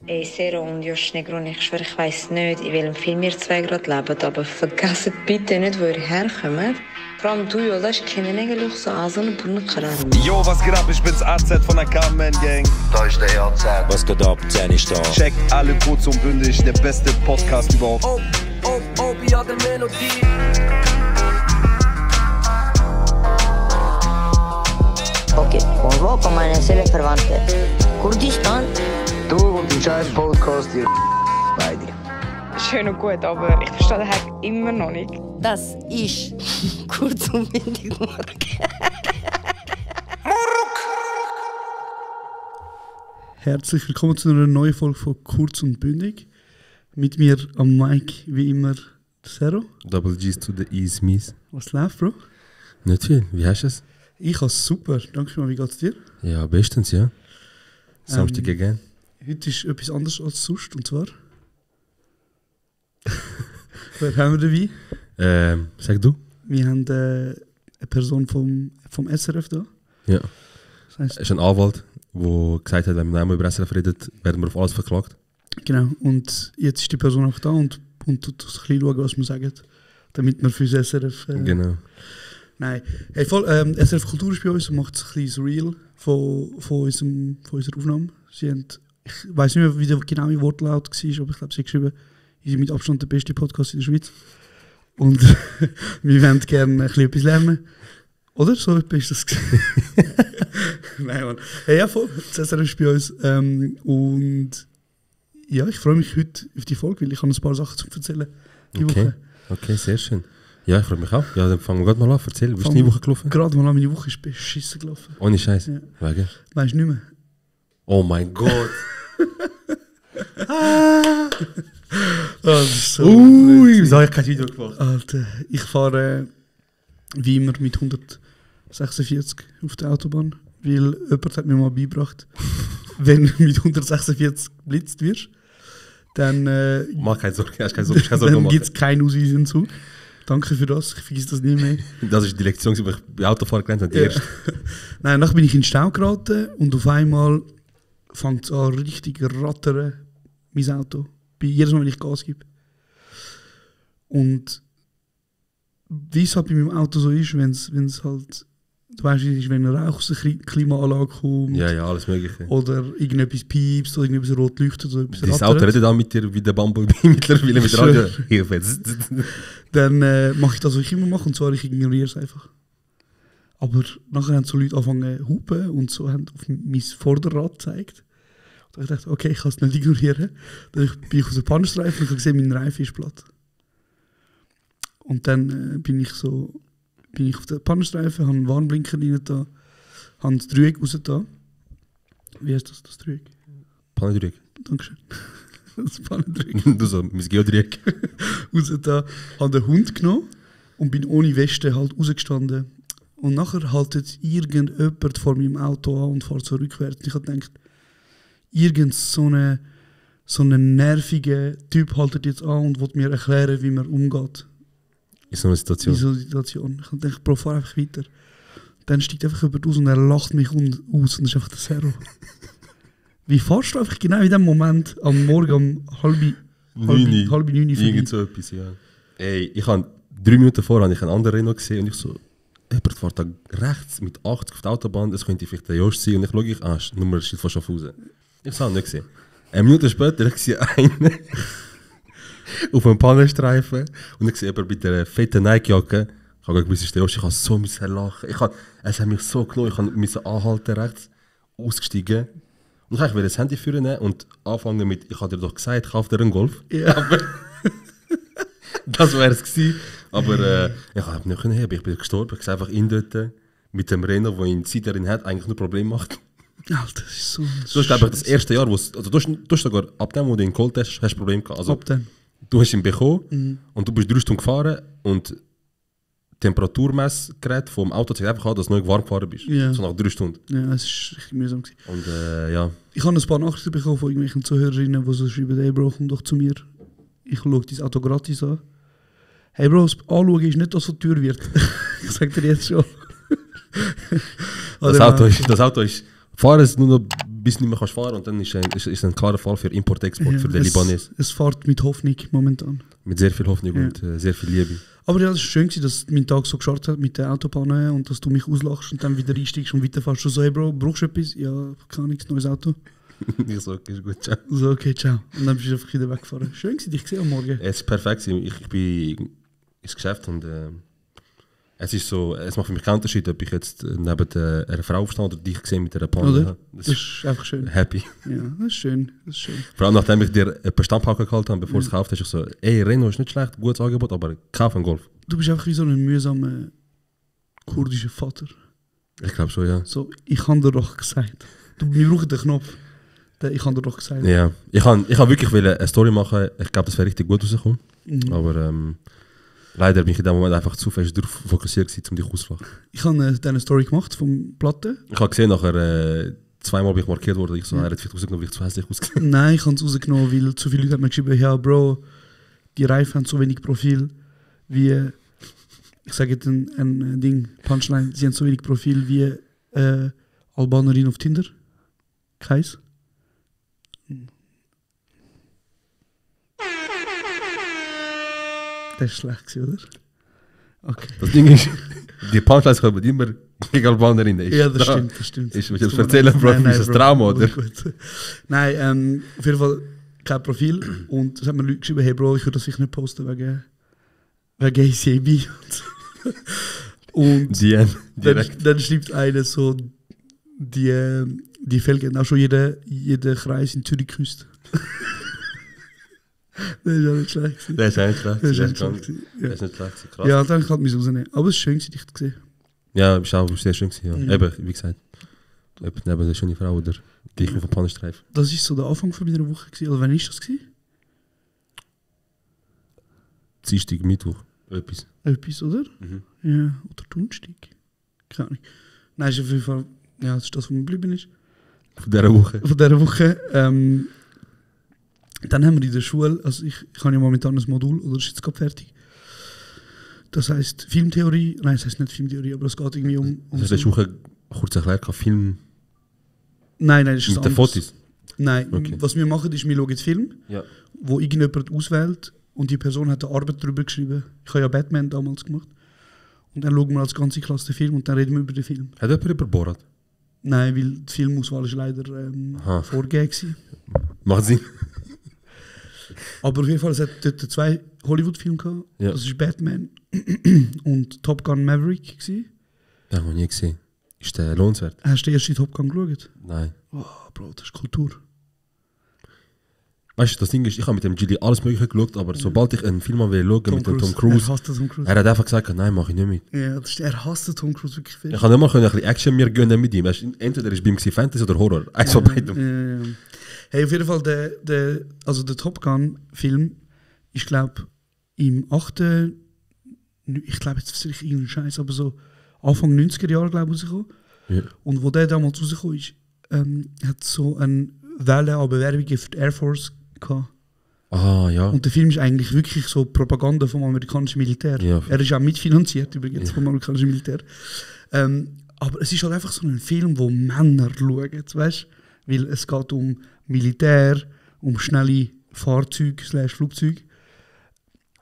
Ey, Sero und Josh Negron, ich schwöre, ich weiss nicht, in welchem Film ihr zwei gerade lebt, aber vergesst bitte nicht, wo ihr herkommt. Vor allem du, Jolas, kennen eigentlich so an so einen Brunnenkarren. Yo, was geht ab? Ich bin's AZ von der Carmen Gang. Da ist der AZ. Was geht ab? 10 ist da. Checkt alle kurz und bündig, der beste Podcast überhaupt. Ja, der Melodie. Okay, von wo kommen meine Seelenverwandte? Kurdistan? Du und die scheiß Podcast, ihr beide. Schön und gut, aber ich verstehe den Hack immer noch nicht. Das ist kurz und bündig morgen. Herzlich willkommen zu einer neuen Folge von Kurz und Bündig. Mit mir am Mic wie immer Zero. Double G's to the E's, Mies. Was läuft, Bro? Nicht viel, wie hast du es? Ich habe es super, danke mal, wie geht's dir? Ja, bestens, ja. Samstag again. Heute ist etwas anderes als sonst, und zwar... Wer haben wir dabei? Sag du? Wir haben eine Person vom SRF da. Ja. Das heisst, Es ist ein Anwalt, der gesagt hat, wenn wir einmal über SRF reden, werden wir auf alles verklagt. genau, und jetzt ist die Person auch da und tut ein bisschen schauen, was wir sagen, damit wir für das SRF... Genau. Nein, hey, voll, SRF Kultur ist bei uns und macht ein kleines Reel von unserer Aufnahme. Sie haben, ich weiss nicht mehr, wie der genaue Wortlaut war, aber ich glaube, sie hat geschrieben, ihr seid mit Abstand der beste Podcast in der Schweiz. Und wir wollen gerne ein bisschen etwas lernen. Oder? So etwas ist das. Nein, Mann. Hey, ja, voll, das SRF ist bei uns. Und ja, ich freue mich heute auf die Folge, weil ich habe ein paar Sachen zu erzählen. Die Woche. Okay, sehr schön. Ja, ich freue mich auch. Ja, dann fangen wir gerade mal an. Erzähl, wie ist die Woche gelaufen? Gerade mal an, meine Woche ist beschissen gelaufen. Ohne Scheiß. Ja. Wegen? Weißt du nicht mehr? Oh mein Gott. Das ist so Wieso habe ich kein Video gemacht? Alter, ich fahre wie immer mit 146 auf der Autobahn, weil jemand hat mir mal beigebracht, wenn du mit 146 geblitzt wirst, dann, Mach keine Sorge, hast keine Sorge, dann gibt es keinen Ausweis hinzu. Danke für das, ich vergesse das nie mehr. Das ist die Lektion, die ich bei Autofahren gelernt habe, die erste. Nein, nachher bin ich in den Stau geraten und auf einmal fängt es an richtig rattern, mein Auto. Jedes Mal, wenn ich Gas gebe. Und wie es halt bei meinem Auto so ist, wenn es halt, du weißt, wie es ist, wenn ein Rauch aus der Klimaanlage kommt. Ja, alles Mögliche. Oder irgendetwas piepst oder irgendetwas rot leuchtet oder etwas Dieses Auto redet auch mit dir wie der Bumblebee mittlerweile mit Radio. Hilfe jetzt. Dann mache ich das, was ich immer mache, und zwar ich ignoriere es einfach. Aber nachher haben so Leute angefangen zu hupen und so haben auf mein Vorderrad gezeigt. Und ich dachte, okay, ich kann es nicht ignorieren. Dann bin ich auf den Pannenstreifen und habe gesehen, mein Reifen ist platt. Und dann bin ich auf den Pannenstreifen, habe einen Warnblinker rein da, habe das Dreieck raus da. Wie heißt das Dreieck? Pannendreieck. Dankeschön. Das Pannendreieck. Du so, mein Geodreieck. Raus da, habe den Hund genommen und bin ohne Weste halt rausgestanden. Und nachher haltet irgendjemand vor meinem Auto an und fährt so rückwärts. Und ich habe gedacht, irgend so einen nervigen Typ haltet jetzt an und will mir erklären, wie man umgeht. In so einer Situation. In so einer Situation. Ich habe gedacht, Bro, fahr einfach weiter. Dann steigt einfach jemand aus und er lacht mich aus und das ist einfach der Zero. Wie fährst du einfach genau in dem Moment am Morgen um halb 9 vorbei? Irgend so etwas, ja. Ey, ich habe 3 Minuten vorher einen anderen Renault gesehen und ich so, jemand fährt da rechts mit 80 auf der Autobahn, das könnte vielleicht der Josh sein. Und ich schaue, Nummer steht von Schaffhausen. Ich habe nicht gesehen. Eine Minute später ich sehe einen auf einem Pannenstreifen und ich sehe jemanden mit einer fetten Nike-Jacke. Ich habe gewusst, es ist der Josh, ich habe so lachen. Es hat mich so genommen, ich musste anhalten rechts, ausgestiegen. Und ich wollte das Handy führen und anfangen mit, ich habe dir doch gesagt, kauf dir einen Golf. Ja. Aber das wäre es gewesen. Aber ich habe nicht können haben, ich bin gestorben. Ich sehe einfach ihn dort mit dem Renault, der ihn seit er ihn hat, eigentlich nur Probleme macht. Alter, das ist so... Du hast glaube ich das erste Jahr, also du hast sogar ab dem, wo du ihn geholt hast, hast du Probleme gehabt. Also, ab dem. Du hast ihn bekommen und du bist 3 Stunden gefahren und Temperaturmessgerät vom Auto zeigt einfach an, dass du noch warm gefahren bist. Ja. So nach 3 Stunden. Ja, es war richtig mühsam. Und ja. Ich habe ein paar Nachrichten bekommen von irgendwelchen Zuhörerinnen, die so schreiben, hey Bro, komm doch zu mir. Ich schaue dein Auto gratis an. Hey Bro, das Anschauen ist nicht, dass so teuer wird. Ich sage dir jetzt schon. Das Auto ist... Fahren es nur noch bis du nicht mehr kannst fahren und dann ist ein klarer Fall für Import-Export für den Libanese. Es fährt mit Hoffnung momentan. Mit sehr viel Hoffnung und sehr viel Liebe. Aber ja, es war schön, dass mein Tag so gestartet hat mit der Autobahn und dass du mich auslachst und dann wieder einsteigst und weiterfährst. So, hey Bro, brauchst du etwas? Ja, kann nichts, neues Auto. Ich so, okay, ist gut, ciao. So, okay, ciao. Und dann bist du einfach wieder weggefahren. Schön, dich gesehen am Morgen. Es ist perfekt. Ich bin ins Geschäft und es ist so, es macht für mich keinen Unterschied, ob ich jetzt neben einer Frau stehe oder dich gesehen mit einer Panne. Das ist einfach schön. Happy. Ja, das ist schön. Vor allem nachdem ich dir ein paar Stammpauken gehalten habe, bevor du es gekauft hast, ich so, ey, Renault ist nicht schlecht, gutes Angebot, aber kauf einen Golf. Du bist einfach wie so ein mühsamer kurdischer Vater. Ich glaube schon, ja. So, ich habe dir doch gesagt. Wir brauchen den Knopf. Ich habe dir doch gesagt. Ja, ich hab wirklich eine Story machen. Ich glaube, das wäre richtig gut rausgekommen. Aber leider bin ich in dem Moment einfach zu fest darauf fokussiert gewesen, um dich auszulachen. Ich habe eine Story gemacht vom Platte. Ich habe gesehen, nachher zweimal bin ich markiert worden. Ich so, er hat vielleicht rausgenommen, weil ich zu hässlich ausgesehen. Nein, ich habe es rausgenommen, weil zu viele Leute haben mir geschrieben, ja Bro, die Reifen haben so wenig Profil wie, ich sage jetzt ein Ding, Punchline, sie haben so wenig Profil wie Albanerin auf Tinder. Keis. Das ist schlecht, oder? Okay. Das Ding ist, die Punchlines kommen immer gegen Albanerinnen. Ja, das stimmt. Willst du das erzählen, Bro? Ist das Trauma, oder? Gut. Nein, auf jeden Fall kein Profil. Und es haben mir Leute geschrieben, hey Bro, ich würde das vielleicht nicht posten wegen ACAB. Und dann schreibt einer so, die Felgen auch schon jeder Kreis in Zürich geküsst. Das ist auch nicht schlecht. Das ist auch nicht schlecht. Das ist nicht schlecht. Krass. Ja, dann kann ich mich rausnehmen. Aber es ist schön, dich zu sehen. Ja, es war auch sehr schön. Ja. Eben, wie gesagt, neben einer schönen Frau oder die ich auf den Pannenstreif. Das war so der Anfang von meiner Woche. Oder wann war das? Dienstag, Mittwoch. Etwas, oder? Mhm. Ja, oder Donnerstag. Keine Ahnung. Nein, ist auf jeden Fall, ja, das ist das, was mir geblieben ist. Von dieser Woche. Dann haben wir in der Schule, also ich habe ja momentan ein Modul, oder ist jetzt gerade fertig. Das heisst Filmtheorie, nein, es heisst nicht Filmtheorie, aber es geht irgendwie um das hast du letzte Woche kurz erklärt, Film... Nein, das ist mit den Fotos? Nein, okay. Was wir machen ist, wir schauen den Film, wo irgendjemand auswählt und die Person hat eine Arbeit darüber geschrieben. Ich habe ja Batman damals gemacht. Und dann schauen wir als ganze Klasse den Film und dann reden wir über den Film. Hat jemand über Borat? Nein, weil die Filmauswahl ist leider vorgegeben. Macht Sinn. Aber auf jeden Fall, es hat dort 2 Hollywood-Filme gehabt. Ja. Das war Batman und Top Gun Maverick. Den habe ich nie gesehen. Ist der lohnenswert? Hast du den ersten Top Gun geschaut? Nein. Oh, Bro, das ist Kultur. Weißt du, das Ding ist, ich habe mit dem Gilly alles Mögliche geschaut, aber sobald ich einen Film will schauen mit dem Tom Cruise, er hat einfach gesagt, nein, mache ich nicht mit. Ja, er hasst den Tom Cruise wirklich viel. Ich kann nicht mal ein bisschen Action mir gönnen mit ihm. Entweder ist bei ihm Fantasy oder Horror. Eins von beidem. Ja. Hey, auf jeden Fall, der Top Gun-Film ist, glaube im 8. Ich glaube, jetzt erzähle ich irgendeinen Scheiß, aber so Anfang 90er Jahre, glaube ich, rausgekommen. Ja. Und wo der damals rausgekommen ist, hat so eine Welle an Bewerbungen für die Air Force gehabt. Ah, ja. Und der Film ist eigentlich wirklich so Propaganda vom amerikanischen Militär. Ja. Er ist auch mitfinanziert übrigens vom amerikanischen Militär. Aber es ist halt einfach so ein Film, wo Männer schauen, weißt? Weil es geht um Militär, um schnelle Fahrzeuge / Flugzeuge,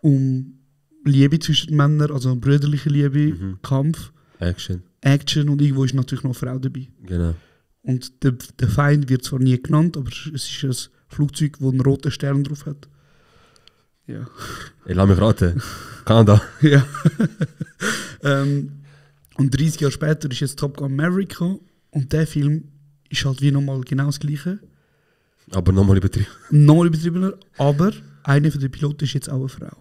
um Liebe zwischen den Männern, also brüderliche Liebe, Kampf, Action und irgendwo ist natürlich noch eine Frau dabei. Genau. Und der Feind wird zwar nie genannt, aber es ist ein Flugzeug, das einen roten Stern drauf hat. Ja. Ich lass mich raten. Kanada. Ja. Und 30 Jahre später ist jetzt Top Gun Maverick gekommen und der Film ist halt wie nochmal genau das Gleiche. Aber nochmal übertrieben. Nochmal übertriebener, aber eine von den Piloten ist jetzt auch eine Frau.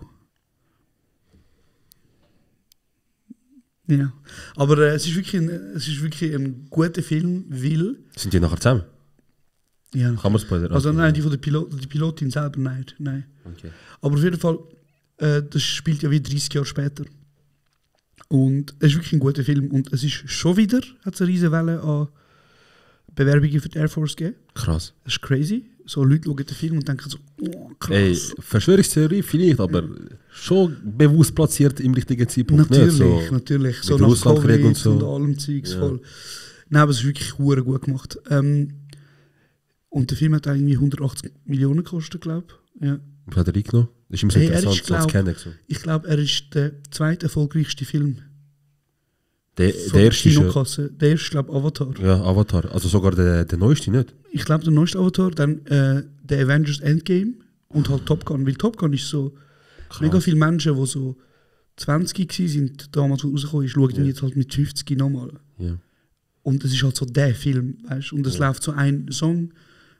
Ja. Aber es ist wirklich ein guter Film, weil... Sind die nachher zusammen? Ja. Kann man spoilern? Also nein, die Pilotin selber nein. Okay. Aber auf jeden Fall, das spielt ja wie 30 Jahre später. Und es ist wirklich ein guter Film. Und es ist schon wieder, hat es eine riesen Welle an Bewerbungen für die Air Force gegeben. Krass. Das ist crazy. So Leute schauen den Film und denken so, oh, krass. Ey, Verschwörungstheorie vielleicht, aber schon bewusst platziert im richtigen Zeitpunkt. Natürlich. So nach Covid und allem Zeugs voll. Nein, aber es ist wirklich verdammt gut gemacht. Und der Film hat irgendwie 180 Millionen gekostet, glaube ich. Ja. Wie hat er eingenommen? Das ist immer so interessant, so zu kennen. So. Ich glaube, er ist der zweiterfolgreichste Film. Der erste Kinokasse. Der erste, glaube ich, Avatar. Ja, Avatar. Also sogar der neueste nicht. Ich glaube, der neueste Avatar, dann der Avengers Endgame und halt Top Gun. Weil Top Gun ist so, mega viele Menschen, die so 20 waren, damals, wo rausgekommen ist, schauen jetzt halt mit 50 nochmal. Ja. Und es ist halt so der Film, weißt du? Und es läuft so ein Song,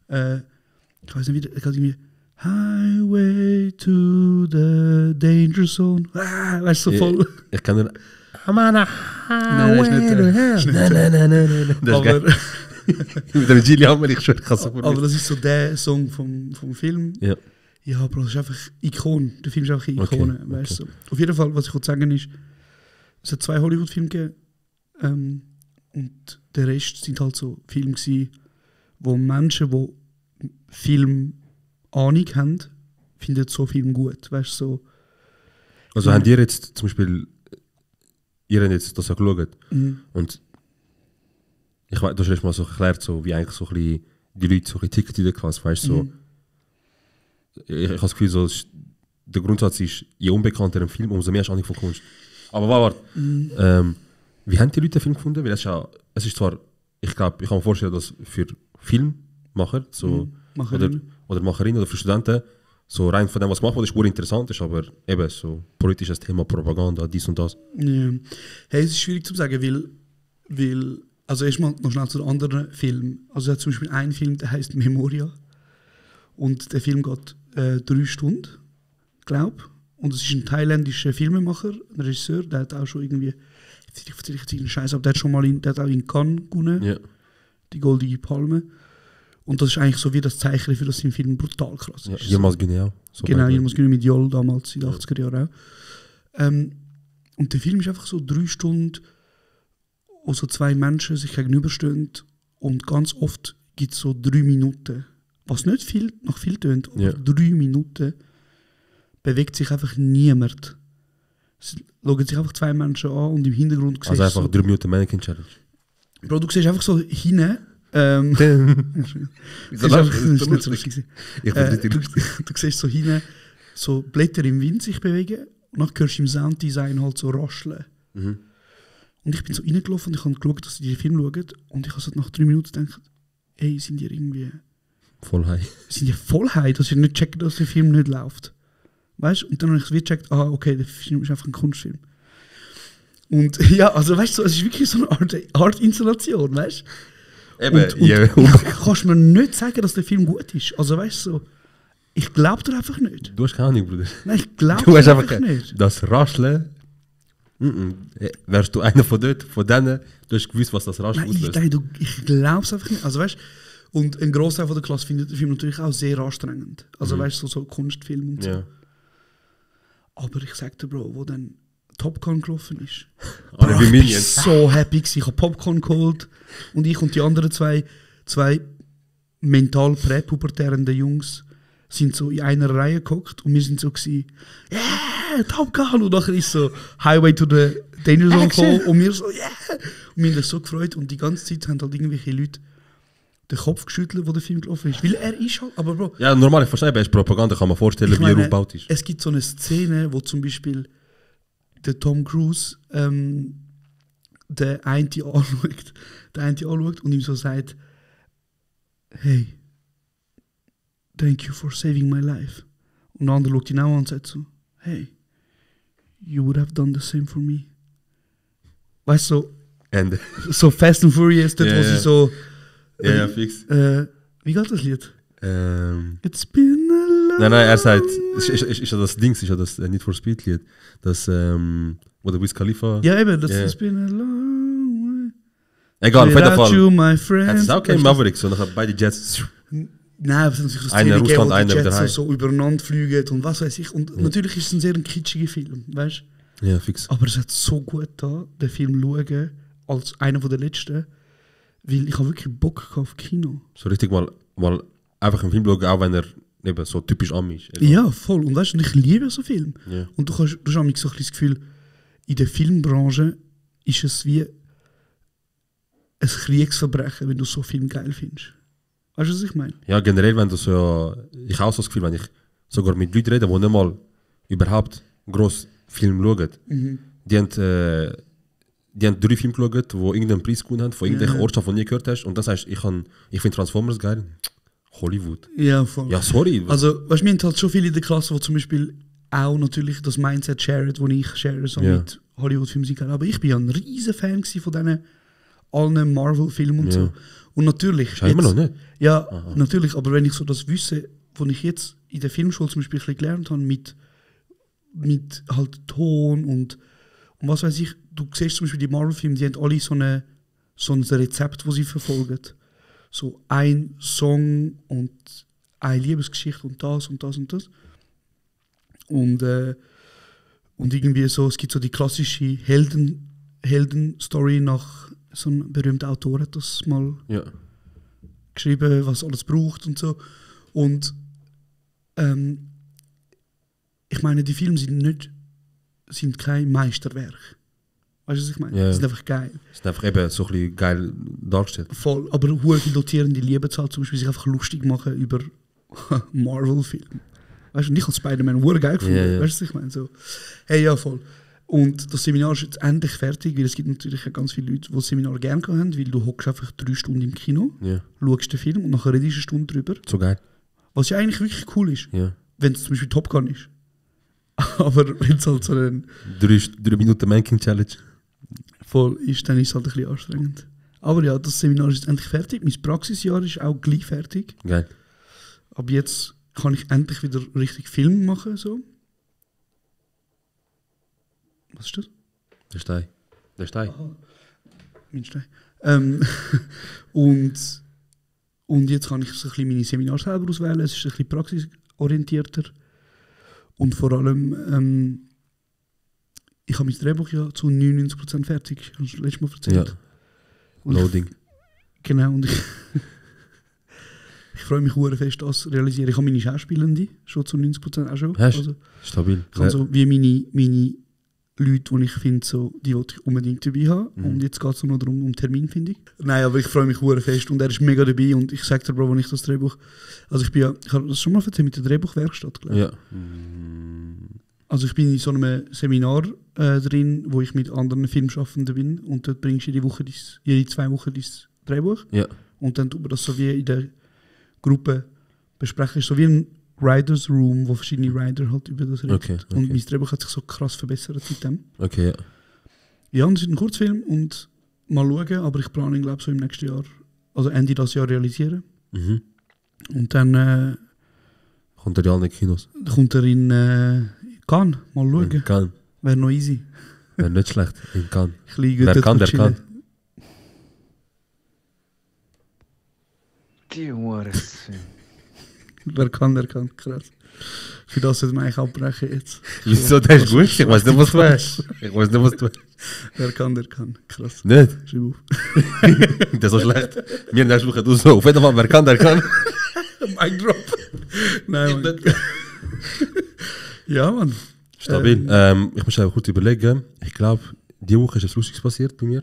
ich weiß nicht, wie irgendwie Highway to the Danger Zone. Weißt du, so voll. Ich kann nur. Nein, das ist nicht Nein. Das ist geil. Mit dem Gilly haben wir nicht schon. Aber das ist so der Song vom Film. Ja. Ja, Bro, das ist einfach Ikon. Der Film ist einfach eine Ikone. Okay. Weißt du? So. Auf jeden Fall, was ich sagen ist, es hat 2 Hollywood-Filme gegeben. Und der Rest sind halt so Filme gewesen, wo Menschen, die Film Ahnung haben, finden so Film gut. Weißt, so. Also habt ihr jetzt zum Beispiel, ihr habt jetzt das ja geschaut und ich weiß, du hast mal so erklärt, so, wie eigentlich so ein bisschen die Leute so ein bisschen ticken in der Klasse, weißt so. Ich habe das Gefühl, so, der Grundsatz ist, je unbekannter ein Film, umso mehr hast du Ahnung von Kunst. Aber warte. Wie haben die Leute den Film gefunden? Weil es ist zwar, ich glaube, ich kann mir vorstellen, dass für Filmmacher, so, oder Macherinnen oder für Studenten, so rein von dem, was gemacht wurde, ist sehr interessant, ist aber eben so politisches Thema, Propaganda, dies und das. Ja. Hey, es ist schwierig zu sagen, weil also erstmal noch schnell zu den anderen Filmen. Also es hat zum Beispiel einen Film, der heißt Memoria. Und der Film geht 3 Stunden, glaube ich. Und es ist ein thailändischer Filmemacher, ein Regisseur, der hat auch schon irgendwie, ich erzähle jetzt einen Scheiß, aber der hat auch in Cannes gewonnen, die Goldene Palme. Und das ist eigentlich so wie das Zeichen für das im Film brutal krass ist. Yilmaz Güney auch. So genau, Yilmaz Güney mit Jol damals, in den 80er Jahren auch. Und der Film ist einfach so 3 Stunden, wo so 2 Menschen sich gegenüberstehen und ganz oft gibt es so 3 Minuten, was nicht viel nach viel tönt, aber 3 Minuten bewegt sich einfach niemand. Es schauen sich einfach 2 Menschen an und im Hintergrund siehst also einfach so, 3 Minuten Mannequin Challenge. Bro, du siehst einfach so hinten. Du siehst so hinten so Blätter im Wind sich bewegen und dann hörst du im Sounddesign halt so rascheln. Und ich bin so reingelaufen und ich habe geschaut, dass sie den Film schauen und ich habe so nach 3 Minuten gedacht, ey, sind die irgendwie voll high? Sind die voll high, dass ich nicht checke, dass der Film nicht läuft. Weißt du? Und dann habe ich gecheckt, okay, der Film ist einfach ein Kunstfilm. Und ja, also weißt du, es ist wirklich so eine Art Installation, weißt du? Und kannst mir nicht sagen, dass der Film gut ist. Also weißt du, so, ich glaube dir einfach nicht. Du hast keine Ahnung, Bruder. Nein, ich glaube dir einfach nicht. Das Rascheln, wärst du einer von denen, du hast gewusst, was das Rascheln auslöst. Nein, ich glaube es einfach nicht. Also weißt und ein Großteil von der Klasse findet den Film natürlich auch sehr anstrengend. Also weißt du, so Kunstfilm und so. Ja. Aber ich sag dir, Bro, wo dann Top Gun gelaufen ist. Bro, ich war so happy gewesen. Ich habe Popcorn geholt und ich und die anderen zwei mental präpubertärende Jungs sind so in einer Reihe gehockt und wir sind so gewesen, yeah, Top Gun! Und nachher ist so Highway to the Danger Zone gekommen und wir so, yeah! Und wir haben uns so gefreut und die ganze Zeit haben halt irgendwelche Leute den Kopf geschüttelt, wo der Film gelaufen ist. Weil er ist halt, aber Bro... Ja, normal, ich verstehe, es ist Propaganda, kann man vorstellen, wie er aufgebaut ist. Es gibt so eine Szene, wo zum Beispiel der Tom Cruise der eine anschaut und ihm so sagt, hey, thank you for saving my life. Und der andere schaut ihn auch an und sagt so, hey, you would have done the same for me. Weißt du, so, Ende. So Fast and Furious, dort wo sie so... Ja, fix. Wie geht das Lied? It's been a long... Nein, er sagt, ist ja das Ding, ist ja das Need for Speed Lied, das, wo der Wiz Khalifa... Ja, eben, das It's been a long way. Egal, auf jeden Fall. You, my friend. Hat es auch kein Maverick, so nachher beide Jets... Nein, es ist natürlich so eine Russland, eine die Jets so übereinander fliegen und was weiß ich. Und natürlich ist es ein sehr kitschiger Film, weißt du? Ja, fix. Aber es hat so gut da, den Film schauen, als einer der letzten, weil ich habe wirklich Bock auf Kino. So richtig mal einfach einen Film schauen, auch wenn er eben so typisch Ami ist. Ja, voll. Und weißt du, ich liebe so Film. Ja. Und du hast so ein bisschen das Gefühl, in der Filmbranche ist es wie ein Kriegsverbrechen, wenn du so Film geil findest. Weißt du, was ich meine? Ja, generell, wenn du so, ich habe auch so das Gefühl, wenn ich sogar mit Leuten rede, die nicht mal überhaupt gross Film schauen, die haben 3 Filme geschaut, die irgendeinen Preis gewonnen haben, von irgendwelchen Ortschaften, die du nie gehört hast, und dann sagst du, ich finde Transformers geil. Hollywood. Ja, voll. Ja, sorry. Also, weißt du, wir haben halt schon viele in der Klasse, die zum Beispiel auch natürlich das Mindset sharen, das ich share, so mit Hollywood-Filmen. Aber ich bin ja ein riesen Fan von diesen allen Marvel-Filmen und so. Und natürlich... Ist immer noch nicht? Ja, natürlich, aber wenn ich so das Wissen, was ich jetzt in der Filmschule zum Beispiel ein bisschen gelernt habe, mit halt Ton und was weiß ich, du siehst zum Beispiel die Marvel-Filme, die haben alle so ein Rezept, das sie verfolgen. So ein Song und eine Liebesgeschichte und das und das und das. Und irgendwie so, es gibt so die klassische Heldenstory nach so einem berühmten Autor, hat das mal geschrieben, was alles braucht und so. Und ich meine, die Filme sind kein Meisterwerk. Weißt du, was ich meine? Ja. Die sind einfach geil. Die sind einfach eben so ein bisschen geil dargestellt. Voll, aber hure viele dotierende Liebeszahl zum Beispiel sich einfach lustig machen über Marvel-Filme. Weißt du, und ich habe Spider-Man hure geil gefunden. Ja. Weißt du, was ich meine? So, hey, ja, voll. Und das Seminar ist jetzt endlich fertig, weil es gibt natürlich ganz viele Leute, die das Seminar gerne haben, weil du hockst einfach 3 Stunden im Kino, schaust den Film und nachher redest du eine Stunde drüber. So geil. Was ja eigentlich wirklich cool ist, Ja. wenn es zum Beispiel Top Gun ist. Aber wenn es halt so ein 3 Minuten Manking Challenge. voll ist, dann ist es halt ein bisschen anstrengend. Aber ja, das Seminar ist jetzt endlich fertig. Mein Praxisjahr ist auch gleich fertig. Geil. Aber jetzt kann ich endlich wieder richtig Film machen. So. Was ist das? Der Stein. Der Stein. Mein Stein. Und jetzt kann ich so ein bisschen meine Seminare selber auswählen. Es ist ein bisschen praxisorientierter. Und vor allem, ich habe mein Drehbuch ja zu 99% fertig. Hast du letztes Mal erzählt? Ja. Loading. Genau, und ich freue mich sehr fest, das zu realisieren. Ich habe meine Schauspielende schon zu 90% auch schon. Hast Also, stabil. ich habe so wie meine Leute, die ich finde, so, die wollte ich unbedingt dabei haben. Und jetzt geht es nur darum, um Terminfindung. Nein, aber ich freue mich sehr fest und er ist mega dabei. Und ich sage dir, Bro, wenn ich das Drehbuch... Also ich habe das schon mal erzählt mit der Drehbuchwerkstatt, glaube ich. Ja. Also ich bin in so einem Seminar drin, wo ich mit anderen Filmschaffenden bin. Und dort bringst du jede 2 Wochen dein Drehbuch. Ja. Und dann tut man das so wie in der Gruppe besprechen. So wie ein Writers Room, wo verschiedene Writer halt über das reden. Okay. Und mein Drehbuch hat sich so krass verbessert seitdem. Okay, ja. Ja, und es ist ein Kurzfilm und mal schauen, aber ich plane ihn, glaube ich, so im nächsten Jahr, also Ende dieses Jahr realisieren. Mhm. Und dann Kommt er ja in die Kinos? kommt er in Cannes, mal schauen. In Cannes. Wäre noch easy. Wäre nicht schlecht. In Cannes. Ich liege Wer dort kann, der chillen. kann. Die Hure. Wer kann, der kann. Krass. Für das sollte man eigentlich abbrechen jetzt. Wieso? Das ist gut. Ich weiß nicht, was du hast. Ich weiß nicht, was du hast. Wer kann, der kann. Krass. Nicht? Schreib auf. Das ist so schlecht. Mir in der Schlucht du so. Auf jeden Fall, wer kann, der kann. Mic drop. Nein, Mann. Ja, Mann. Stabil. Ich muss einfach kurz überlegen. Ich glaube, diese Woche ist etwas Lustiges passiert bei mir.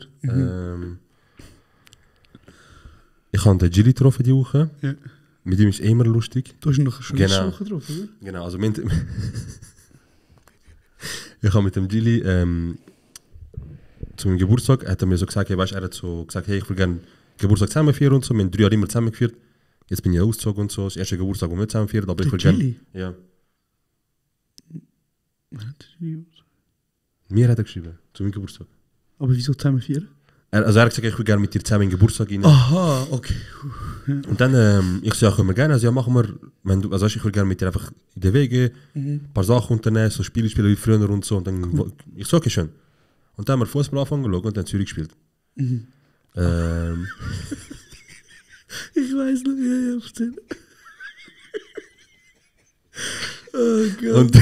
Ich habe den Gilly getroffen diese Woche. Ja. Mit ihm ist immer lustig. Du hast noch eine schöne Genau. Woche drauf, oder? Genau, also ich habe mit dem Gilly zu meinem Geburtstag, hat er mir so gesagt, hey, weißt, er hat so gesagt, hey, ich will gerne Geburtstag zusammen feiern und so. Wir haben 3 Jahre immer zusammen geführt. Jetzt bin ich ausgezogen und so. Das ist der erste Geburtstag, den wir zusammen feiern, aber ich will gerne... Gilly? Ja. Mir hat er geschrieben, zu meinem Geburtstag. Aber wieso zusammen 4? Er hat gesagt, ich will gerne mit dir zusammen in den Geburtstag rein. Aha, okay. Und dann, ich so, ja, können wir gerne, also ja, machen wir, wenn du, also ich will gerne mit dir einfach in den Weg gehen, ein paar Sachen unternehmen, so Spiele spielen wie früher und so. Und dann, ich so, okay, schön. Und dann haben wir Fußball angefangen und dann Zürich gespielt. Ich weiß noch, ja, verstehe. Oh Gott. Und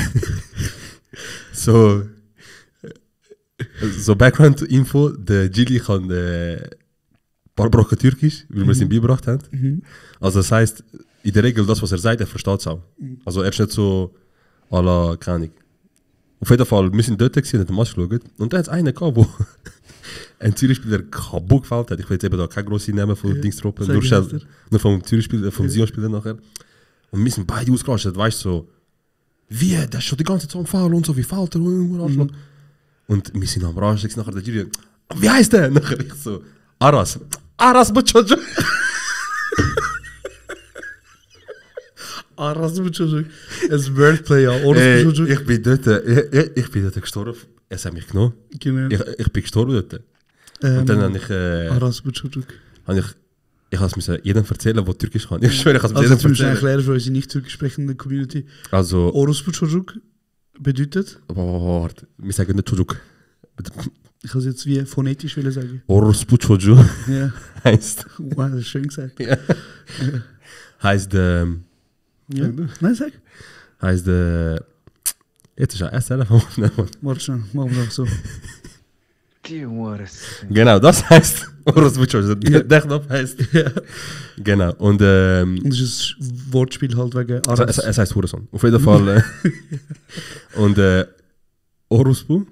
so Background-Info, der Gilly kann ein paar Brocken Türkisch, weil wir es ihm beigebracht haben. Also das heisst, in der Regel das, was er sagt, er versteht es auch. Also er ist nicht so à la, keine Ahnung, Auf jeden Fall, wir sind dort gewesen, haben den Match geschaut. Und da hat es einen gehabt, der ein Zürich-Spieler kaputt gefällt hat. Ich will jetzt eben da keine grosse Namen von Dingstruppen, nur vom Zürich-Spieler, vom Sion-Spieler nachher. Und wir sind beide ausgerastet, weißt du, so, wie, der ist schon die ganze Zeit am Foul und so, wie fällt er? Und wir sind am Raschen, nachher der Jury, wie heißt der? Nachher ich so, Aras Butchojo. Aras Butchojo. Ein Wordplay, ja. Aras Butchojo. Ich bin dort gestorben. Es hat mich genommen. Genau. Ich bin gestorben dort. Und dann habe ich... Aras Butchojo. Ich habe es jedem erzählen, der Türkisch kann. Ich schwöre, ich habe es jedem erzählen. Also, erklären für unsere nicht türkisch sprechende Community. Also... Aras Butchojo bedeutet... Warte, wir sagen nicht Chojuk. Ich kann es jetzt wie phonetisch sagen. Aras Butchojo. Ja. Heißt... Wow, das ist schön gesagt. Ja. Heißt... Ja. Nein, sag. Heißt... Jetzt ist er SL. Warte schnell, machen wir doch so. Genau, das heißt Aras Butchojo. Der Knopf heißt... Ja. Genau, und... Und das ist ein Wortspiel halt wegen Aras. Es heißt Hurensohn. Auf jeden Fall... und Orospu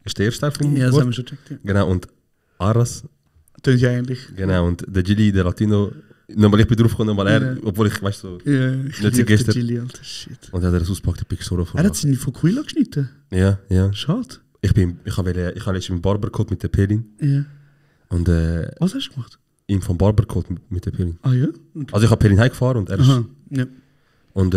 ist der erste Teil vom Ja, das Wort. haben wir schon gecheckt. Ja. Genau, und Aras... Tönt ja ähnlich. Genau, und der Gilly, der Latino... Nochmal ich bin drauf gekommen, nochmal er, obwohl ich, weißt du... Ja, nicht ich liebe gestern. den Chili, Alter, shit. Und er hat das auspackt, ich bin so davon. Er hat seine Fokuila geschnitten. Ja, ja. Schade. Ich habe letztens im Barber geholt mit der Pelin. Ja. Und Was hast du gemacht? ihn vom Barber geholt mit der Pelin. Ah ja? Okay. Also ich habe Pelin heimgefahren und er ist... Aha, ja. Und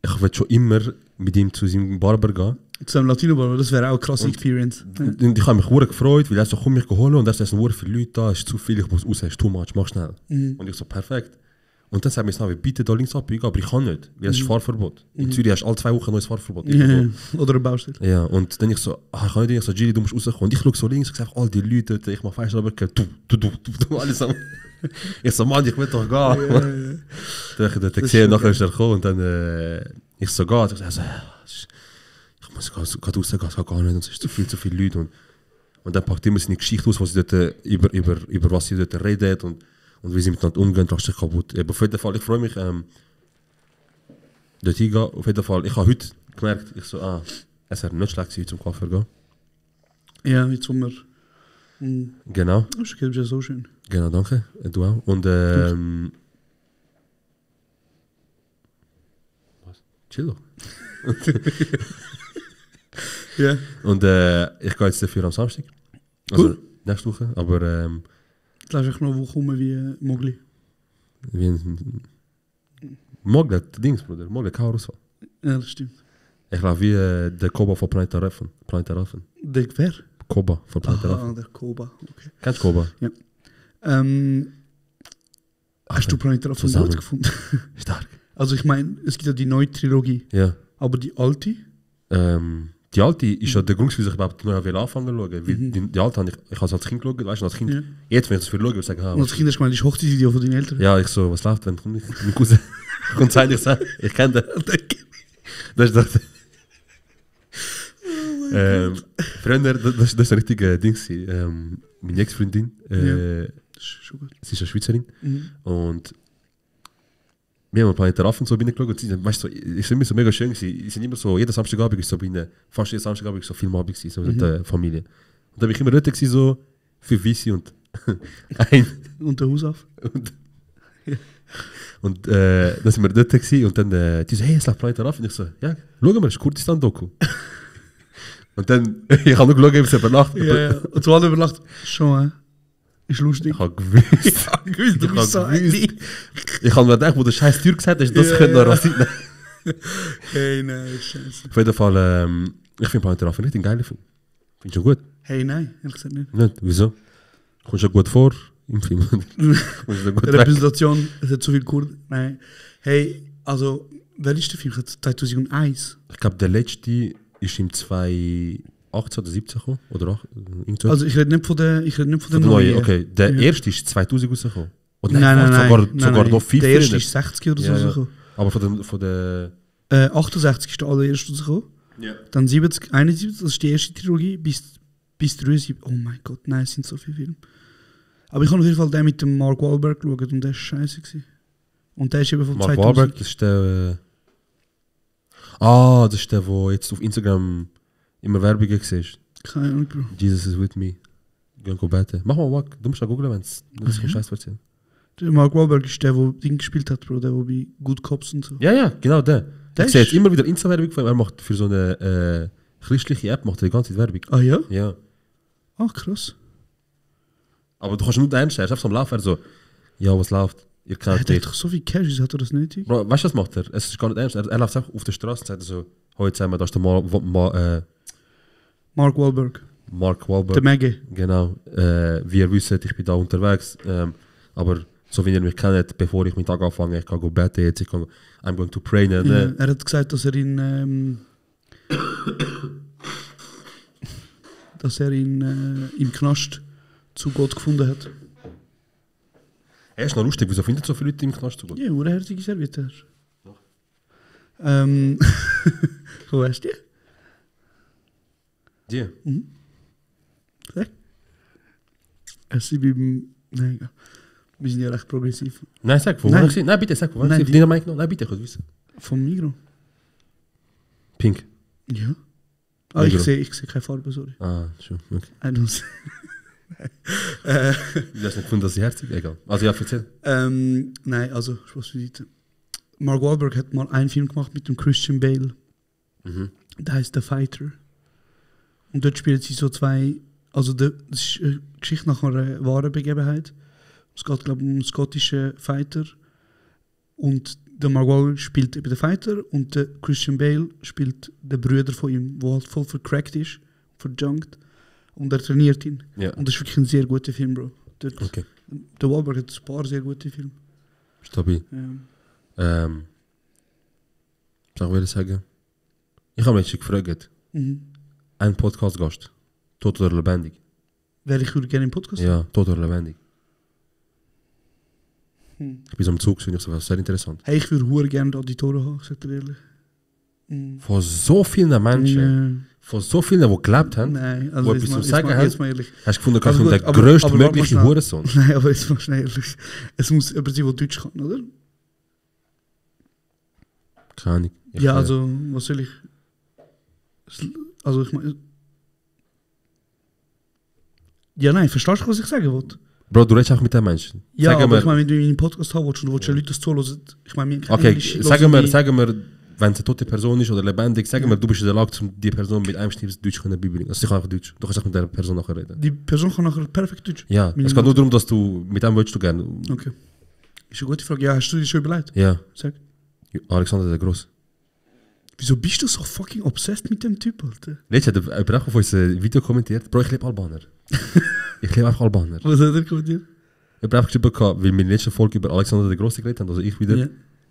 ich will schon immer mit ihm zu seinem Barber gehen. Zu einem Latino-Barber, das wäre auch eine krasse Und- Experience. Ja. Und ich habe mich sehr gefreut, weil er so, komm mich holen und er sind sehr viele Leute da, es ist zu viel, ich muss raus, es ist too much, mach schnell. Und ich so, perfekt. Und dann sagt mir so, bitte da links abbiegen, aber ich kann nicht, weil es ist Fahrverbot. In Zürich hast du alle 2 Wochen ein neues Fahrverbot. Ja, ja. Oder eine Baustelle. Ja, und dann ich so, ich kann nicht, ich so, Gilly, du musst rauskommen. Und ich schaue so links, ich sage, all die Leute dort, ich mache falsch, aber du, alles am... Ich so, Mann, ich will doch gehen. Ja. Dann habe ich dort gesehen, nachher ist er gekommen und dann, ich so, geht. Ich so, ich muss gerade rausgehen, es geht gar nicht, und es ist zu viele Leute. Und dann packt immer seine Geschichte aus, was sie dort, über was sie dort redet und wie sie miteinander umgehen, lacht sich kaputt. Aber auf jeden Fall, ich freue mich, dort hingehen. Auf jeden Fall, ich habe heute gemerkt, ich so, es wäre nicht schlecht gewesen, zum Kaffee gehen. Ja, jetzt Sommer. Genau, Das ist ja so schön. genau, danke. Du auch. Und was? Chill doch. Ja. Und ich gehe jetzt dafür am Samstag. Also Cool. nächste Woche, aber Lass ich noch eine Woche rum wie Mogli. wie ein Mogli, der Dings, Bruder. Mogli, kein Ausfall. Ja, das stimmt. Ich glaube wie der Koba von Planet Raffen. Der wer? Koba von Planet Ah, Raffen. der Koba. Okay. Kennst du Koba? Hast du Planet Raffen zusammen. gut gefunden? Stark. Also ich meine, es gibt ja die neue Trilogie, Ja. aber die alte? Die alte ist ja der Grund, wieso ich überhaupt neu anfangen zu schauen. Weil die alte habe ich habe es als Kind geschaut, weißt du, als Kind. Ja. Jetzt, wenn ich es für schaue, würde ich sagen, Und als Kind hast du gemeint, das ist Hochzeitsvideo von deinen Eltern? ja, ich so, was läuft, wenn kommt mein Cousin kommt sein, ich sage, ich kenne den. Das ist das. Früher, das ist ein richtiger Ding. Meine Ex-Freundin, Das ist schon gut. sie ist eine Schweizerin. Und wir haben ein paar Raffen so reingeschaut und sie, weißt du, es ist immer so mega schön gewesen. Sie sind immer so, jeden Samstagabend ist so bei ihnen, fast jeden Samstagabend ist so Filmabend gewesen, so mit der Familie. Und dann bin ich immer dort gewesen, so 5 Weisse und ein. Und der Hausauf? Und dann sind wir dort gewesen und dann, die so, hey, es läuft Planet Raffen. Und ich so, ja, schau mal, das ist Kurdistan-Doku. Und dann, ich habe nur geschaut, ob es über Nacht. Ja. Und du hast überlacht, schon, ist lustig. Ich habe gewusst. Du bist so ein Ich habe mir gedacht, wo der scheiß Tür gesagt hast, das Ja, könnte ja. noch rassieren. Hey, nein, scheiße. Auf jeden Fall, ich finde Planet Raffen nicht ein geiler Film. Finde schon gut. Hey, nein, ehrlich gesagt nicht. Nicht? Wieso? Kommst du ja gut vor im Film? Kommst du gut weg? Repräsentation, es hat zu viel Kurden. Nein. Hey, also, wer ist der Film? 2001. Ich glaube, der letzte ist im 2018 oder 17 gekommen. Oder 8, irgendwas. Also, ich rede nicht von der der neuen. neue, okay. Der Ja. erste ist 2000 rausgekommen. Oder Nein, sogar noch viel Der erste früher. ist 60 oder so Ja, ja. rausgekommen. Aber von der 68 ist der allererste rausgekommen. Ja. Dann 70, 71, das ist die erste Trilogie, bis 73. Oh mein Gott, nein, es sind so viele Filme. Aber ich habe auf jeden Fall den mit dem Mark Wahlberg geschaut und der war scheiße gewesen. Und der ist eben von Mark 2000. Wahlberg, das ist der... Ah, das ist der, der jetzt auf Instagram immer Werbungen siehst. Keine Ahnung, Bro. Jesus is with me. Gehen go beten. Mach mal, Wack. Du musst da googeln, wenn es kein Scheiß erzählt. Der Mark Wahlberg ist der Ding gespielt hat, Bro. Der, der bei Good Cops und so. Ja, genau der. Der Ich sehe ist- jetzt immer wieder Insta-Werbung von ihm. Er macht für so eine christliche App macht er die ganze Zeit Werbung. Ah ja? Ja. Ach, krass. Aber du kannst nicht ernst, er ist einfach so am Laufen. Er so, ja, was läuft? Ihr Er kennt hat mich. doch so viel Cash, hat er das nötig? Bro, weißt du, was macht er? Es ist gar nicht ernst. Er läuft einfach auf der Straße und sagt so, heute zusammen, da ist der Mark Wahlberg. Mark Wahlberg. Der Maggie. Genau. Wie ihr wisst, ich bin da unterwegs. Aber so wie ihr mich kennt, bevor ich meinen Tag anfange, ich kann go beten jetzt, I'm going to pray. Ne? Ja, er hat gesagt, dass er ihn im Knast zu Gott gefunden hat. Er ist noch lustig, wieso findet so viele Leute im Knast zu Gott? Ja, urherzige Serviette. Wo weißt du? Die? Es ist beim. Nein, ja. Wir sind ja recht progressiv. Nein, sag, wo Nein. war ich? Nein, bitte, sag, wo war Nein, ich? die- Dänemark noch? Nein, bitte, ich will wissen. Vom Migros. Pink. Ja. Ah, ich Migros. sehe keine Farbe, sorry. Ah, schon, okay. I don't see. Du hast nicht gefunden, dass sie herzig egal. Also ja, erzähl. Nein, also, Spaß beiseite. Mark Wahlberg hat mal einen Film gemacht mit dem Christian Bale. Der heißt The Fighter. Und dort spielen sie so zwei. Also, das ist eine Geschichte nach einer wahren Begebenheit. Es geht, glaube ich, um einen schottischen Fighter. Und der Mark Wahlberg spielt eben den Fighter und der Christian Bale spielt den Bruder von ihm, der halt voll vercrackt ist, verjunkt. Und er trainiert ihn. Ja. Und das ist wirklich ein sehr guter Film, Bro. Dort, Okay. Der Wahlberg hat ein paar sehr gute Filme. Stabil. Ja. Was soll ich sagen? Ich habe mich gefragt, ein Podcast-Gast, tot oder lebendig? Wäre ich würde gerne im Podcast Ja, tot oder lebendig. Ich bin so im Zug, und ich so, das ist sehr interessant. Hey, ich würde hure gerne die Auditoren haben, sagt er ehrlich. Von so vielen Menschen, von so vielen, die gelebt haben, Nein, wo also etwas zu sagen jetzt haben, mal ehrlich. hast du gefunden, Also du gut, der aber größtmögliche warte mal Hurensohn. Nein, aber jetzt mal schnell ehrlich. Es muss jemand sein, der Deutsch kann, oder? Keine Ahnung. Ich, Ja, also, was soll ich... Also, ich meine... Ja, nein, verstehst du, was ich sagen wollte? Bro, du redest auch mit den Menschen. Ja, Sagen aber wir, ich meine, wenn du einen Podcast haben willst und du willst Leute das zuhören, ich meine, wir haben okay, Englisch, sagen hören wir, wenn es eine tote Person ist oder lebendig, sagen wir, du bist in der Lage, die Person mit einem Schnips Deutsch beibringen. Also ich kann einfach Deutsch. Du kannst auch mit der Person nachher reden. die Person kann nachher perfekt Deutsch. Ja, es geht nur darum, dass du mit dem willst du gerne. Okay. Ist eine gute Frage. Ja, hast du dir schon überlegt? Ja, Sag. Alexander der Groß. Wieso bist du so fucking obsessed mit dem Typ, Alter? Letztes hat jemand auch auf unser Video kommentiert, Bro, ich lebe Albaner. Ich lebe einfach Albaner. Was hat er kommentiert? Ich habe einfach geschrieben, weil wir in der letzten Folge über Alexander der Große geredet haben, also ich wieder. Ja.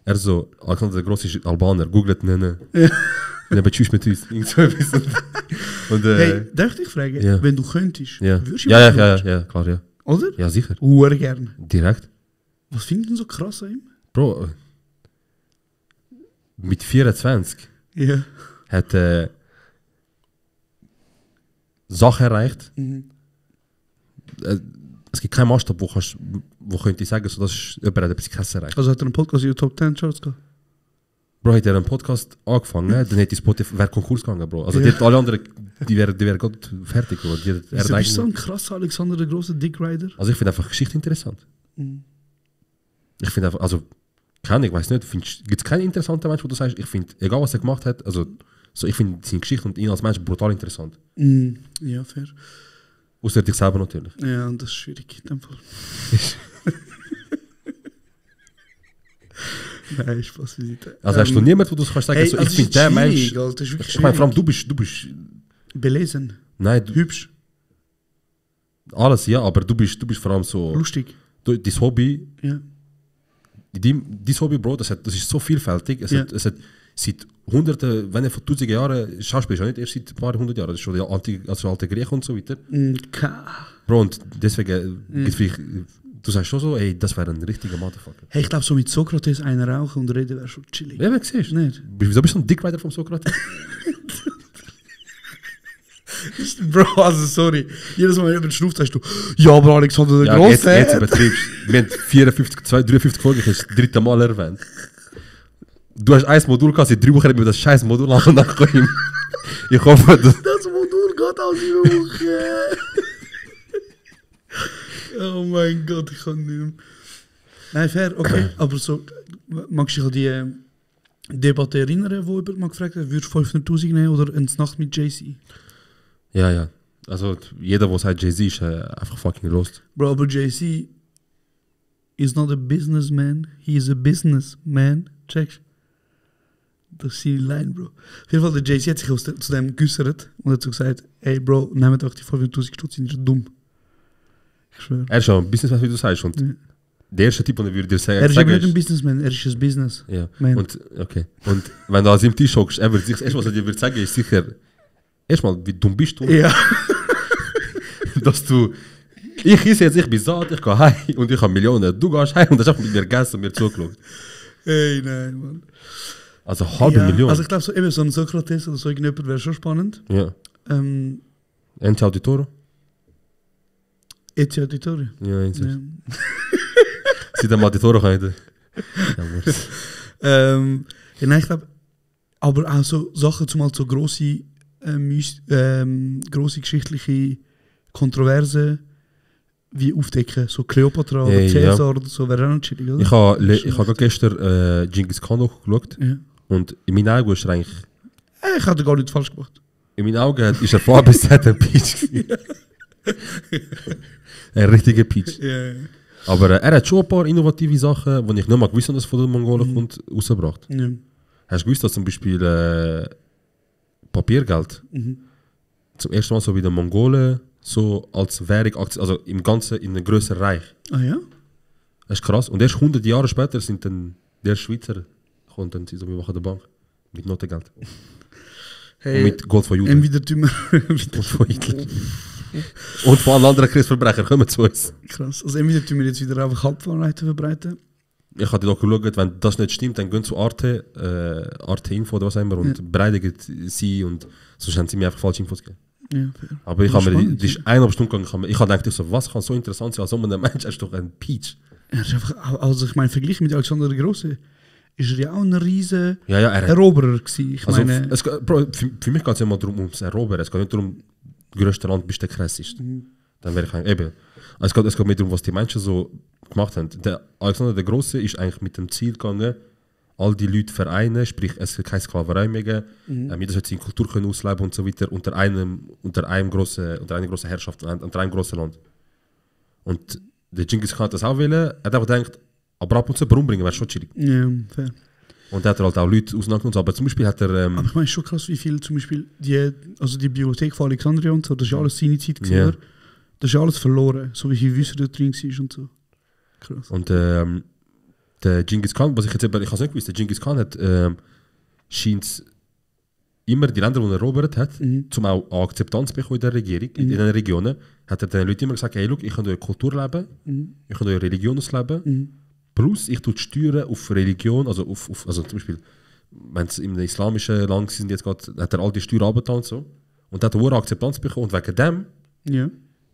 Er so, Alexander der Große ist Albaner, googelt ihn. Ja. Und dann tschüss mit uns. Irgend so etwas. Und, Hey, darf ich dich fragen, ja. wenn du könntest, ja. würdest du Ja, machen, ja, Deutsch? ja, klar, ja. Oder? Ja, sicher. Hure gerne. Direkt. Was findest du so krass an ihm? Bro, mit 24 Ja. hat Sachen erreicht. Es gibt keinen Maßstab, wo könnte ich sagen, so, das ist, jemand hat etwas Krasses erreicht. Also hat er einen Podcast in die Top 10 Charts gehabt? Bro, hätte er einen Podcast angefangen, dann hätte Spotify wäre Konkurs gegangen, Bro. Also Ja. die hätten alle anderen, die wären gerade fertig, Bro. Die, Wieso bist du so ein krasser Alexander der große Dick Rider? also ich finde einfach Geschichte interessant. Ich finde einfach, also, keine Ahnung, ich weiß nicht, gibt es keinen interessanten Mensch, wo du sagst, ich finde, egal was er gemacht hat, also, so, ich finde seine Geschichte und ihn als Mensch brutal interessant. Ja, fair. Außer dich selber natürlich. Ja, und das ist schwierig in dem Fall. Nein, Spaß beiseite. Also hast du niemanden, wo du kannst sagen, Hey, so, also ich finde der Mensch. Alter, das ist wirklich Ich meine, vor allem schwierig. du bist. Belesen, Nein, du, hübsch, alles ja, aber du bist vor allem so. lustig. Dein Hobby, Ja. dein Hobby, Bro, das ist so vielfältig. Es hat seit Hunderten, wenn er vor 1000 Jahren, Schauspiel ist ja nicht erst seit ein paar hundert Jahren, das ist schon die alte Griechen und so weiter. Bro, und deswegen, gibt's vielleicht, du sagst schon so, ey, das wäre ein richtiger Motherfucker. Hey, ich glaube, so mit Sokrates einen rauchen und reden wäre schon chillig. Ja, wer siehst du? Nicht? Wieso bist du ein Dickrider vom Sokrates? Bro, also sorry. Jedes Mal, wenn jemand schnuft, sagst du, ja, aber Alexander der Ja, Große. jetzt übertreibst du. Wir haben 53 Folgen, ich habe das 3. Mal erwähnt. Du hast ein Modul gehabt, seit 3 Wochen hat mir das scheiß Modul nachgekommen. Ich hoffe, dass... Das Modul geht auch 7 Wochen. Oh mein Gott, ich kann nicht mehr. Nein, fair, okay. Aber so, magst du dich an die Debatte erinnern, wo jemand mal gefragt hat, würdest du 500'000 nehmen oder eine Nacht mit Jay-Z? Ja. Also jeder, der sagt Jay-Z, ist einfach fucking lost. Bro, aber Jay-Z is not a businessman, he is a businessman. Checkst? Das ist die Line, Bro. Auf jeden Fall, der Jay-Z hat sich zu dem geäußert und hat so gesagt, ey Bro, nehmt euch die 500'000 Stutz, ihr seid dumm. Ich schwöre. Er ist schon ein Businessman, wie du sagst. Und der erste Typ, den ich würde dir sagen, er ist nicht ein Businessman, er ist ein Business. Ja. Man. Und wenn du an seinem Tisch hockst, er wird sich erstmal, was er dir würde sagen, ist sicher, erstmal, wie dumm bist du? Ja. Dass du, ich esse jetzt, ich bin satt, ich gehe heim und ich habe Millionen. Du gehst heim und hast einfach mit mir gegessen und mir zugeschaut. Hey, nein, Mann. Also halbe Million. Also ich glaube, so, eben so ein Sokrates oder so irgendjemand wäre schon spannend. Ja. Ente Auditore? Eti Auditore. Ja, ja. Sie dem Auditore kann ja, nein, ich glaube, aber auch so Sachen, zumal so grosse geschichtliche Kontroversen wie aufdecken, so Kleopatra oder Cäsar oder so, wäre auch noch chillig, oder? Ich habe gestern Genghis Khan geschaut und in meinen Augen ist er eigentlich... Ich hatte gar nicht falsch gemacht. In meinen Augen ist er von A bis Z ein Peach. Ein richtiger Peach. Yeah. Aber er hat schon ein paar innovative Sachen, die ich nicht mal gewusst habe, dass es von den Mongolen kommt, rausgebracht. Ja. Hast du gewusst, dass zum Beispiel Papiergeld zum ersten Mal so wie den Mongolen so als Währung, also im Ganzen in einem grösseren Reich. Ah ja? Das ist krass. Und erst 100 Jahre später sind dann der Schweizer kommt dann so, wir machen die Bank mit Notengeld. Hey, und mit Gold von Juden. Entweder und von Hitler. Und von allen anderen Kriegsverbrechern kommen zu uns. Krass. Also entweder tun wir jetzt wieder einfach Halbwahrheiten verbreiten. Ich habe dir geschaut, wenn das nicht stimmt, dann gehen zu Arte Info oder was auch immer und bereidigen sie und sonst haben sie mir einfach falsche Infos gegeben. Ja, aber ich habe mir, das ist 1,5 Stunden gegangen, ich habe gedacht, so, was kann so interessant sein, als so ein Mensch ist doch ein Peach. Ja, ist einfach, also ich meine, Vergleich mit Alexander der Große, ist er ja auch ein riesen Eroberer gewesen. Ich also meine, für mich geht es ja mal darum, ums Erobern, es geht nicht darum, das größte Land bist der krasseste. Dann wäre ich eben. Es geht mehr darum, was die Menschen so gemacht haben. Der Alexander der Große ist eigentlich mit dem Ziel gegangen, all die Leute vereinen, sprich es wird keine Sklaverei mehr geben, jeder sollte seine Kultur können ausleben und so weiter unter einer grossen Herrschaft, unter einem grossen Land. Und der Genghis Khan hat das auch wollen, er hat einfach gedacht, aber ab und zu umbringen wäre schon chillig. Ja, fair. Und er hat halt auch Leute auseinandergenommen, aber zum Beispiel hat er... aber ich meine, schon krass, wie viel zum Beispiel die Bibliothek von Alexandria und so, das ist ja alles seine Zeit gewesen, oder? Das ist ja alles verloren, so wie viel Wissen da drin war und so. Krass. Und der Genghis Khan, was ich jetzt ich habe es nicht gewusst, der Genghis Khan hat scheint immer die Länder, die er erobert hat, zum auch Akzeptanz bekommen in der Regierung, in den Regionen, hat er den Leuten immer gesagt, hey, look, ich kann eure Kultur leben, ich kann eure Religion ausleben, plus ich tue die Steuern auf Religion, also also zum Beispiel, wenn es im islamischen Land sind jetzt gerade, hat er all die Steuern runtergetan und so, und hat eine hohe Akzeptanz bekommen, und wegen dem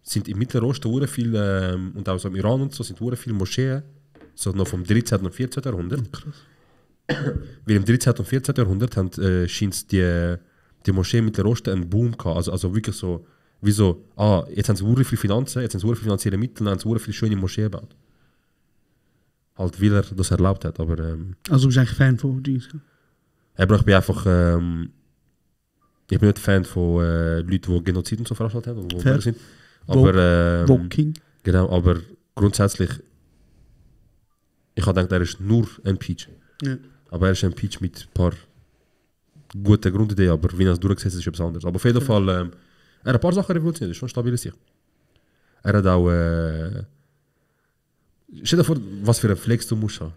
sind im Mittleren Osten viele, und auch so im Iran und so, sind viele Moscheen, so noch vom 13. und 14. Jahrhundert. Krass. Weil im 13. und 14. Jahrhundert scheint die Moschee im Mittleren Osten einen Boom gehabt. Also wirklich so, wie so, jetzt haben sie sehr viele Finanzen, jetzt haben sie sehr viele finanzielle Mittel, dann haben sie sehr viele schöne Moscheen gebaut. Halt, weil er das erlaubt hat, aber... also bist du eigentlich Fan von Genghis Khan? Aber ich bin einfach... ich bin nicht Fan von Leuten, die Genozid und so veranstaltet haben, und wo sind. Aber... Walking. Genau, aber grundsätzlich... Ich habe gedacht, er ist nur ein Peach. Ja. Aber er ist ein Peach mit ein paar guten Grundideen, aber wie er es durchgesetzt ist, ist etwas anderes. Aber auf jeden Fall, er hat ein paar Sachen revolutioniert, das ist schon stabilisiert. Er hat auch... stell dir vor, was für einen Flex du musst haben.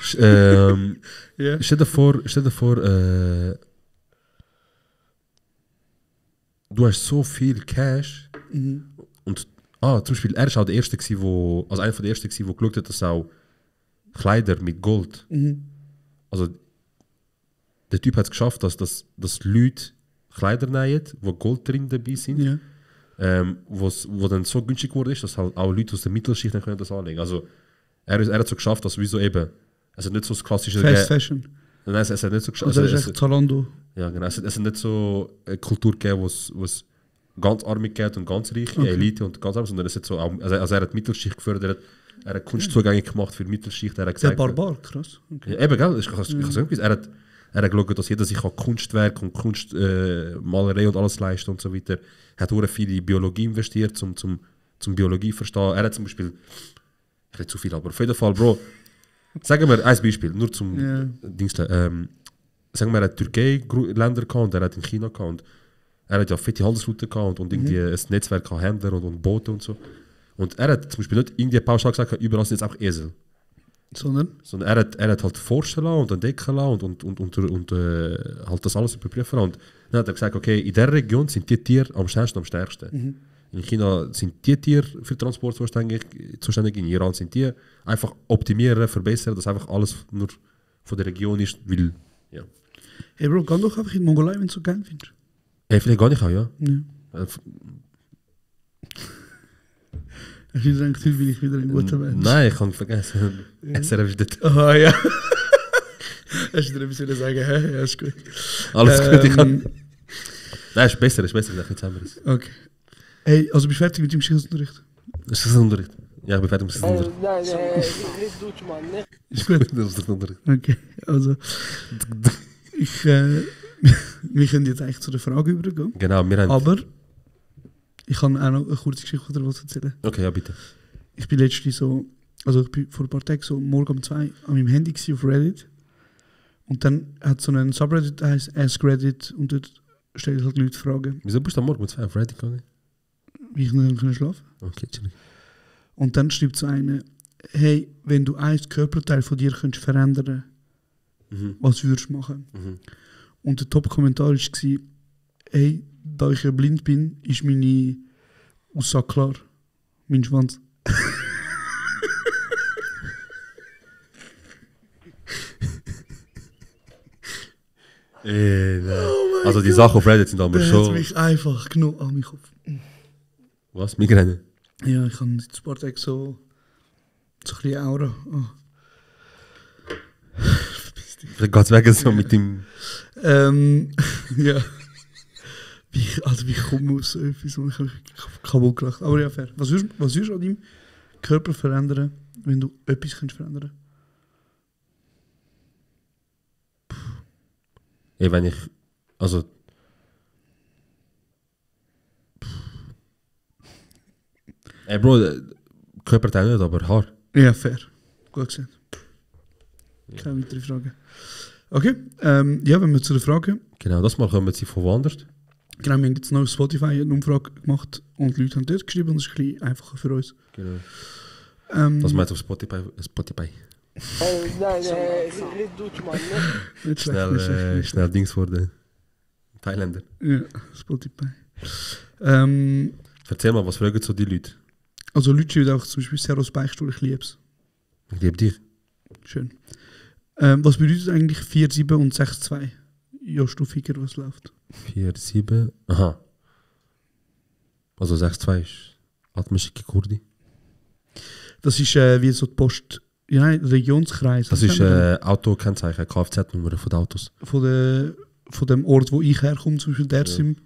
Stell dir vor, du hast so viel Cash und zum Beispiel, er war auch der Erste, also einer der Ersten, der geschaut hat, dass auch Kleider mit Gold. Also der Typ hat es geschafft, dass Leute Kleider nähen, wo Gold drin dabei sind, wo dann so günstig geworden ist, dass halt auch Leute aus der Mittelschicht dann können das anlegen. Also Er hat so geschafft, dass wie so eben, es hat nicht so das klassische... Fast Fashion. Nein, es hat nicht so geschafft. Also das ist echt Zalando. Ja, genau. Es hat nicht so eine Kultur gegeben, wo es ganz arme geht und ganz reiche, Elite und ganz arm, sondern es hat so auch, also er hat die Mittelschicht gefördert, er hat Kunst zugänglich gemacht für die Mittelschicht, er hat gesagt... Der Barbar, krass. Okay. Ja, eben, gell, ich kann sagen, er hat geschaut, dass jeder sich auch Kunstwerk und Malerei und alles leistet und so weiter. Er hat auch viel in Biologie investiert, zum Biologie verstehen. Er hat zum Beispiel, ich rede zu viel, aber auf jeden Fall, Bro, sagen wir ein Beispiel, nur zum Dings, sagen wir, er hat Türkei-Länder gehabt und er hat in China gehabt und er hat ja fette Handelsrouten gehabt und irgendwie ein Netzwerk an Händler und Boote und so. Und er hat zum Beispiel nicht irgendwie pauschal gesagt, überall sind jetzt auch Esel. Sondern er hat halt forschen lassen und entdecken lassen und halt das alles überprüfen lassen. Und dann hat er gesagt, okay, in dieser Region sind die Tiere am schnellsten, am stärksten. In China sind die Tiere für Transport zuständig, in Iran sind die einfach optimieren, verbessern, dass einfach alles nur von der Region ist, weil, ja. Hey Bro, geh doch einfach in die Mongolei, wenn du es so geil findest. Hey, vielleicht gar nicht auch, ja. Ich denke, heute bin ich wieder ein guter Mensch. Nein, ich kann vergessen. SRF ist dort. Aha, ja. Hast du dir etwas sagen? Hä? Ja, ist gut. Alles gut, ich kann... Nein, ist besser, jetzt haben wir es. Okay. Hey, also bist du fertig mit dem Geschichtsunterricht? Geschichtsunterricht? Ja, ich bin fertig mit dem Geschichtsunterricht. Nein, nicht Deutsch, Mann, ne? Ist gut. Geschichtsunterricht. Okay, also... wir können jetzt eigentlich zu der Frage übergehen. Genau, wir haben... Aber... Ich kann auch noch eine kurze Geschichte oder was erzählen. Okay, ja, bitte. Ich bin letztens so... Also ich bin vor ein paar Tagen so morgen um 2 an meinem Handy auf Reddit. Und dann hat so einen Subreddit, der heißt Ask Reddit. Und dort stellen halt Leute Fragen. Wieso bist du am Morgen um 2 auf Reddit gegangen? Wie ich nicht schlafen kann. Okay, chillig. Und dann schreibt so einer, hey, wenn du ein Körperteil von dir könntest verändern, was würdest du machen? Und der Top-Kommentar war, hey, da ich ja blind bin, ist meine Aussage klar. Mein Schwanz. Nein. Also die Sachen auf Reddit sind aber der schon... hat mich einfach genommen an meinen Kopf. Was? Migräne? Ja, ich habe jetzt ein paar Tage so ein bisschen Aura. Oh. Vielleicht geht es weg so mit dem... Ja. Wie komme ich aus so etwas? Ich habe kaputt gelacht. Aber ja, fair. Was würdest du an deinem Körper verändern, wenn du etwas verändern könntest? Ey, wenn ich... Also... Ey, Bro, Körperteil nicht, aber Haar. Ja, fair. Gut gesagt. Keine weitere Frage. Okay, ja, wenn wir zu der Frage... Genau, das Mal kommen sie von woanders. Genau, wir haben jetzt noch auf Spotify eine Umfrage gemacht und die Leute haben dort geschrieben und das ist ein bisschen einfacher für uns. Genau. Das meint auf Spotify. Nein, nicht Deutsch, Mann, ne? Nicht schlecht. Schnell Dings vor den Thailänder. Ja, Spotify. Erzähl mal, was fragen so die Leute? Also Leute schreiben auch zum Beispiel Servus Beichtstuhl, ich liebe es. Ich liebe dich. Schön. Was bedeutet eigentlich 4-7 und 6-2? Ja, stufiger, was läuft. 4-7, aha. Also 6-2 ist Altmischige Kurdi. Das ist wie so die Post... Ja, nein, Regionskreis. Das ist Autokennzeichen, Kfz-Nummer von den Autos. Von dem Ort, wo ich herkomme, zum Beispiel Dersim,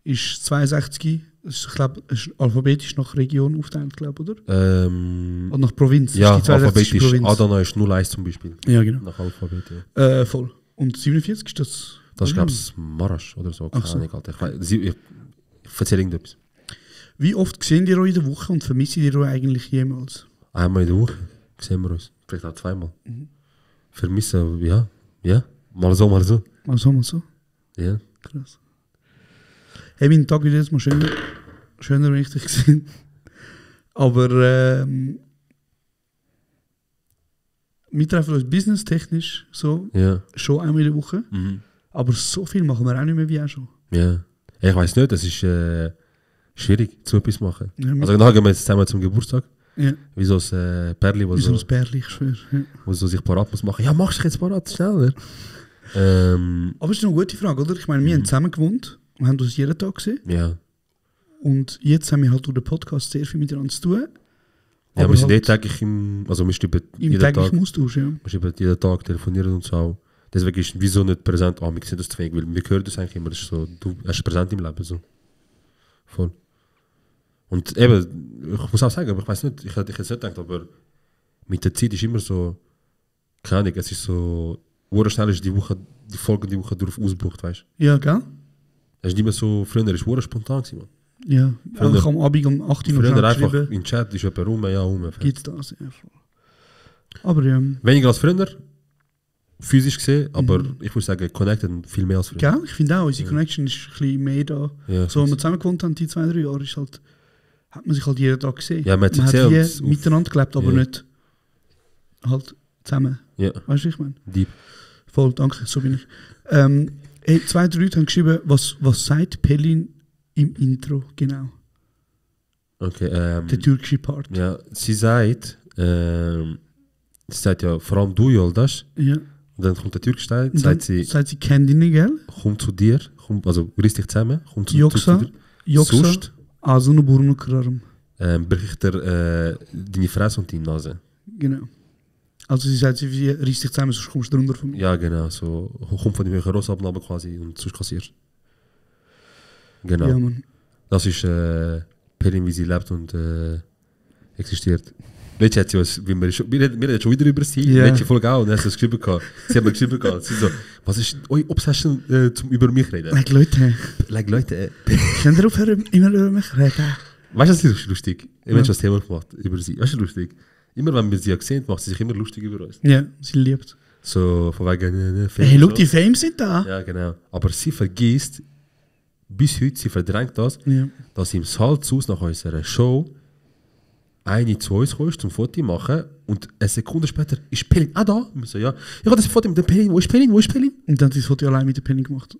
ist 62. Das ist, ich glaube, alphabetisch nach Region aufgeteilt, glaube ich, oder? Oder nach Provinz. Ja, ist die alphabetisch. Provinz. Adana ist 01 zum Beispiel. Ja, genau. Nach Alphabet, ja. Voll. Und 47 ist das... Das ist, glaube ich, Marasch oder so. Keine Ahnung, Alter. Ich erzähle irgendetwas. Wie oft sehen ihr euch in der Woche und vermissen ihr euch eigentlich jemals? Einmal in der Woche sehen wir uns. Vielleicht auch zweimal. Vermissen, ja. Ja. Mal so, mal so. Mal so, mal so? Ja. Krass. Hey, mein Tag wird jetzt mal schöner, wenn ich dich sehe. Aber wir treffen uns businesstechnisch so schon einmal in der Woche. Aber so viel machen wir auch nicht mehr wie auch schon. Ja. Ich weiß nicht, das ist schwierig, zu etwas machen. Ja, also dann gehen wir jetzt zusammen zum Geburtstag. Ja. Wie so ein Perli, wo wie so ein Perli, ich schwöre. Ja. Wo so sich parat muss machen. Ja, machst du dich jetzt parat, schneller. Aber es ist eine gute Frage, oder? Ich meine, wir haben zusammen gewohnt und haben uns jeden Tag gesehen. Ja. Und jetzt haben wir halt durch den Podcast sehr viel miteinander zu tun. Ja, Aber wir sind halt täglich also wir schreiben im jeden Tag, täglichen Austausch, ja. wir schreiben jeden Tag, telefonieren und so. Deswegen ist wieso nicht präsent, wir sind das zu wenig, weil wir hören das eigentlich immer, das ist so, du bist präsent im Leben, so. Voll. Und eben, ich muss auch sagen, aber ich weiß nicht, ich hätte jetzt nicht gedacht, aber mit der Zeit ist immer so, keine Ahnung, es ist so, schnell ist die folgende Woche darauf ausgebucht, weißt du? Ja, gell? Es ist nicht mehr so, früher ist es spontan gewesen, man. Ja, Früher- ich am Abend um 8 Uhr Früher noch einfach geschrieben, im Chat ist jemand rum, ja, gibt's das, ja. Voll. Aber ja, Weniger als früher, physisch gesehen, aber ich würde sagen, connected viel mehr als früher. gell? Ich finde auch, unsere Connection ist ein bisschen mehr da. Ja, So, wenn wir zusammen gewohnt haben, die 2-3 Jahre, ist halt, hat man sich halt jeden Tag gesehen. Ja, man hat sich hat gesehen und- miteinander gelebt, aber Ja. nicht halt zusammen. Ja, Weißt du, was ich meine? deep. Voll, danke, so bin ich. Hey, 2-3 Leute haben geschrieben, was sagt Pelin im Intro genau? Okay, Der türkische Part. ja, sie sagt ja, vor allem du, Yoldaş, Ja. und dann kommt der türkische Teil, Und dann sagt sie, kennt ihn nicht, gell? komm zu dir, also riss dich zusammen, komm zu Yoksa, dir. Yoksa, Sonst ağzını burnunu kırarım. brich ich dir deine Fresse und deine Nase. Genau. Also sie sagt, sie reißt dich zusammen, sonst kommst du runter von mir. Ja, genau, so, komm von dem höheren Ross ab quasi und sonst kassierst. Genau. Ja, Mann. Das ist Pelin, wie sie lebt und existiert. Letztes hat sie was, wir reden schon wieder über sie, Ja. letzte Folge auch, und dann hat sie es geschrieben gehabt. Sie hat mir geschrieben gehabt, sie so, was ist eure Obsession zum über mich reden? Like, Leute, Like, Leute, könnt ihr aufhören, immer über mich reden? weißt du, das ist lustig? Ich habe schon das Thema gemacht über sie, weißt du, lustig? Immer wenn wir sie sehen, macht sie sich immer lustig über uns. Ja, sie liebt. So, von wegen, Hey, und look, so. die Fame sind da. Ja, genau. Aber sie vergisst, bis heute, sie verdrängt das, Ja. dass im Salzhaus nach unserer Show eine zu uns kam, zum Foto machen und eine Sekunde später ist Pelin da. Und wir so, ja, ich habe das Foto mit der Pelin, wo ist Pelin? Und dann hat sie das Foto allein mit der Penny gemacht.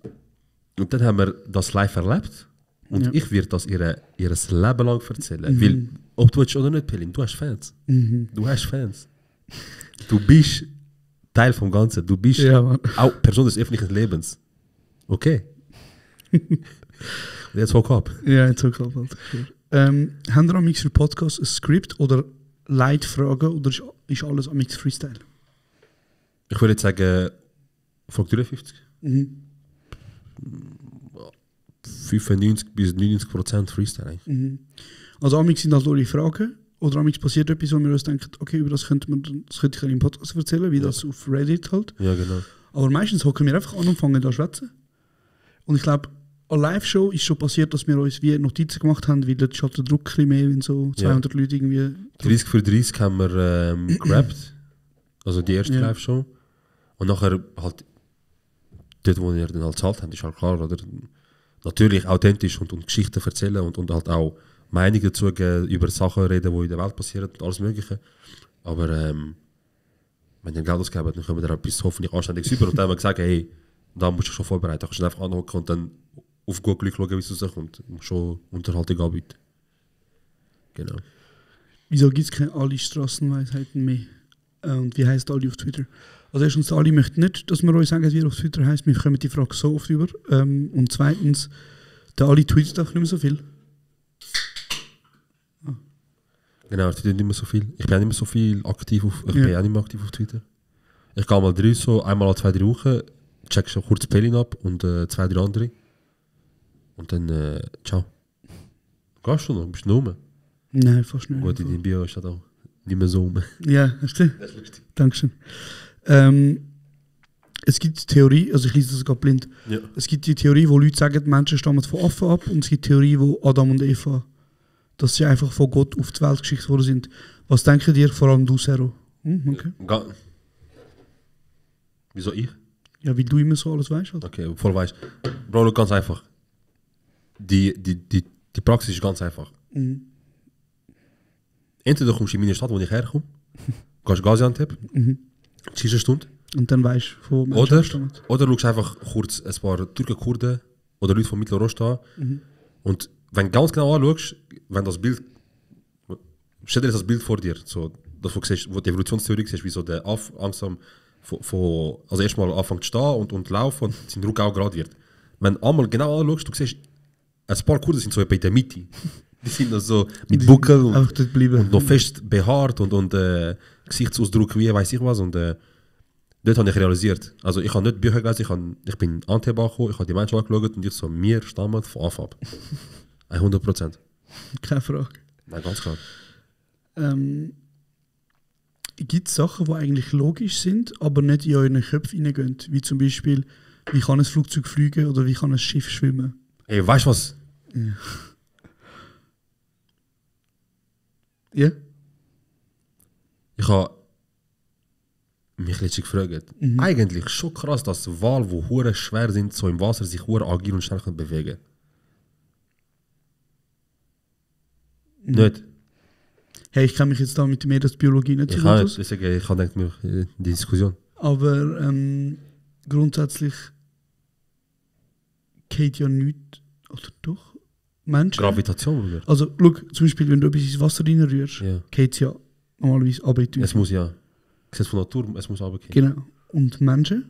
Und dann haben wir das live erlebt und Ja. ich werde das ihr Leben lang erzählen. Weil, ob du willst oder nicht, Pelin, du hast Fans. Du hast Fans. Du bist Teil vom Ganzen. Du bist Ja, Mann. auch Person des öffentlichen Lebens. Okay. Und jetzt hock ab. Ja, jetzt auch klar. Haben wir am Mix für Podcast ein Skript oder Leitfragen oder ist alles am Mix Freestyle? Ich würde jetzt sagen, Folge 53. 95 bis 90% Freestyle eigentlich. Also am Mix sind halt eure Fragen oder am Mix passiert etwas, wo wir uns denken, okay, über das könnte ich im Podcast erzählen, wie das auf Reddit halt. Ja, genau. Aber meistens hocken wir einfach an und fangen an zu schwätzen. Und ich glaube, an Live-Show ist schon passiert, dass wir uns wie Notizen gemacht haben, weil dort ist halt der Druck ein bisschen mehr, wenn so 200 Leute irgendwie... 30 für 30 haben wir gerappt. Also die erste Ja. Live-Show. Und nachher halt, dort wo wir dann halt zahlt haben, ist halt klar, oder? Natürlich authentisch und Geschichten erzählen und halt auch Meinungen dazu geben, über Sachen reden, die in der Welt passieren und alles Mögliche. Aber wenn ihr Geld ausgeben, dann können wir da etwas hoffentlich Anständiges über. Und dann haben wir gesagt, hey, da musst du schon vorbereiten. Du kannst einfach anhocken und dann auf gut Glück schauen, wie es rauskommt. Und schon Unterhaltung anbieten. Genau. Wieso gibt es keine alle Strassenweisheiten mehr? Und wie heisst alle auf Twitter? Also erstens, alle möchten nicht, dass wir euch sagen, wie er auf Twitter heisst. Wir bekommen die Frage so oft über. Und zweitens, der Ali tweetet auch nicht mehr so viel. Genau, ich tweete nicht mehr so viel. Ich bin auch nicht mehr so viel aktiv auf, ich Ja. bin auch nicht mehr aktiv auf Twitter. Ich gehe mal einmal alle 2-3 Wochen, check schon kurz Pelin ab und 2-3 andere. Und dann, ciao. Gehst du noch? Bist du noch rum? Nein, fast nicht. Gut, in deinem Bio ist das auch nicht mehr so rum. Ja, hast du? Das ist lustig. Dankeschön. Es gibt die Theorie, also ich lese das gerade blind. Ja. Es gibt die Theorie, wo Leute sagen, die Menschen stammen von Affen ab, und es gibt die Theorie, wo Adam und Eva, dass sie einfach von Gott auf die Welt geschickt worden sind. Was denken dir, vor allem du, Zero? Okay. Wieso ich? Ja, weil du immer so alles weißt. Halt. Okay, voll weiß. Bro, look, ganz einfach. Die Praxis ist ganz einfach. Entweder kommst du in meine Stadt, wo ich herkomme, gehst Gaziantep, chillst eine Stunde, Und dann weißt du, wo Menschen stammen. oder schaust einfach kurz ein paar Türken, Kurden oder Leute von Mittelost an. Und wenn du ganz genau anschaust, wenn das Bild, stell dir das Bild vor dir, so, das, wo du siehst, wo die Evolutionstheorie siehst, wie so der Affe langsam also erstmal anfängt zu stehen und laufen und sein Rücken auch gerade wird. Wenn du einmal genau anschaust, du siehst, ein paar Kurden sind so bei der Mitte. Die sind noch so mit Buckel und, einfach dort bleiben. und noch fest behaart und Gesichtsausdruck wie weiß ich was. Und dort habe ich realisiert. Also ich habe nicht Bücher gelesen, ich bin Antebacho, ich habe die Menschen angeschaut und ich so, wir stammen von Anfang ab. 100%. Keine Frage. Nein, ganz klar. Gibt es Sachen, die eigentlich logisch sind, aber nicht in euren Köpfen reingehen? Wie zum Beispiel, wie kann ein Flugzeug fliegen oder wie kann ein Schiff schwimmen? Ey, weißt du was? Ja? Ich habe mich letztens gefragt. Eigentlich schon krass, dass Wale, die hure schwer sind, so im Wasser sich hure agil und schnell bewegen können. Nicht? Hey, ich kenne mich jetzt da mit der Meeresbiologie nicht so gut aus. Deswegen, ich habe gedacht, die Diskussion. Aber grundsätzlich geht ja nichts, oder doch? Menschen. Gravitation, oder? Also, schau, zum Beispiel, wenn du etwas ins Wasser reinrührst, Ja. geht es ja normalerweise runter in die Es Tiefe. muss ja. Gesetz von Natur, es muss runtergehen. Genau. Und Menschen?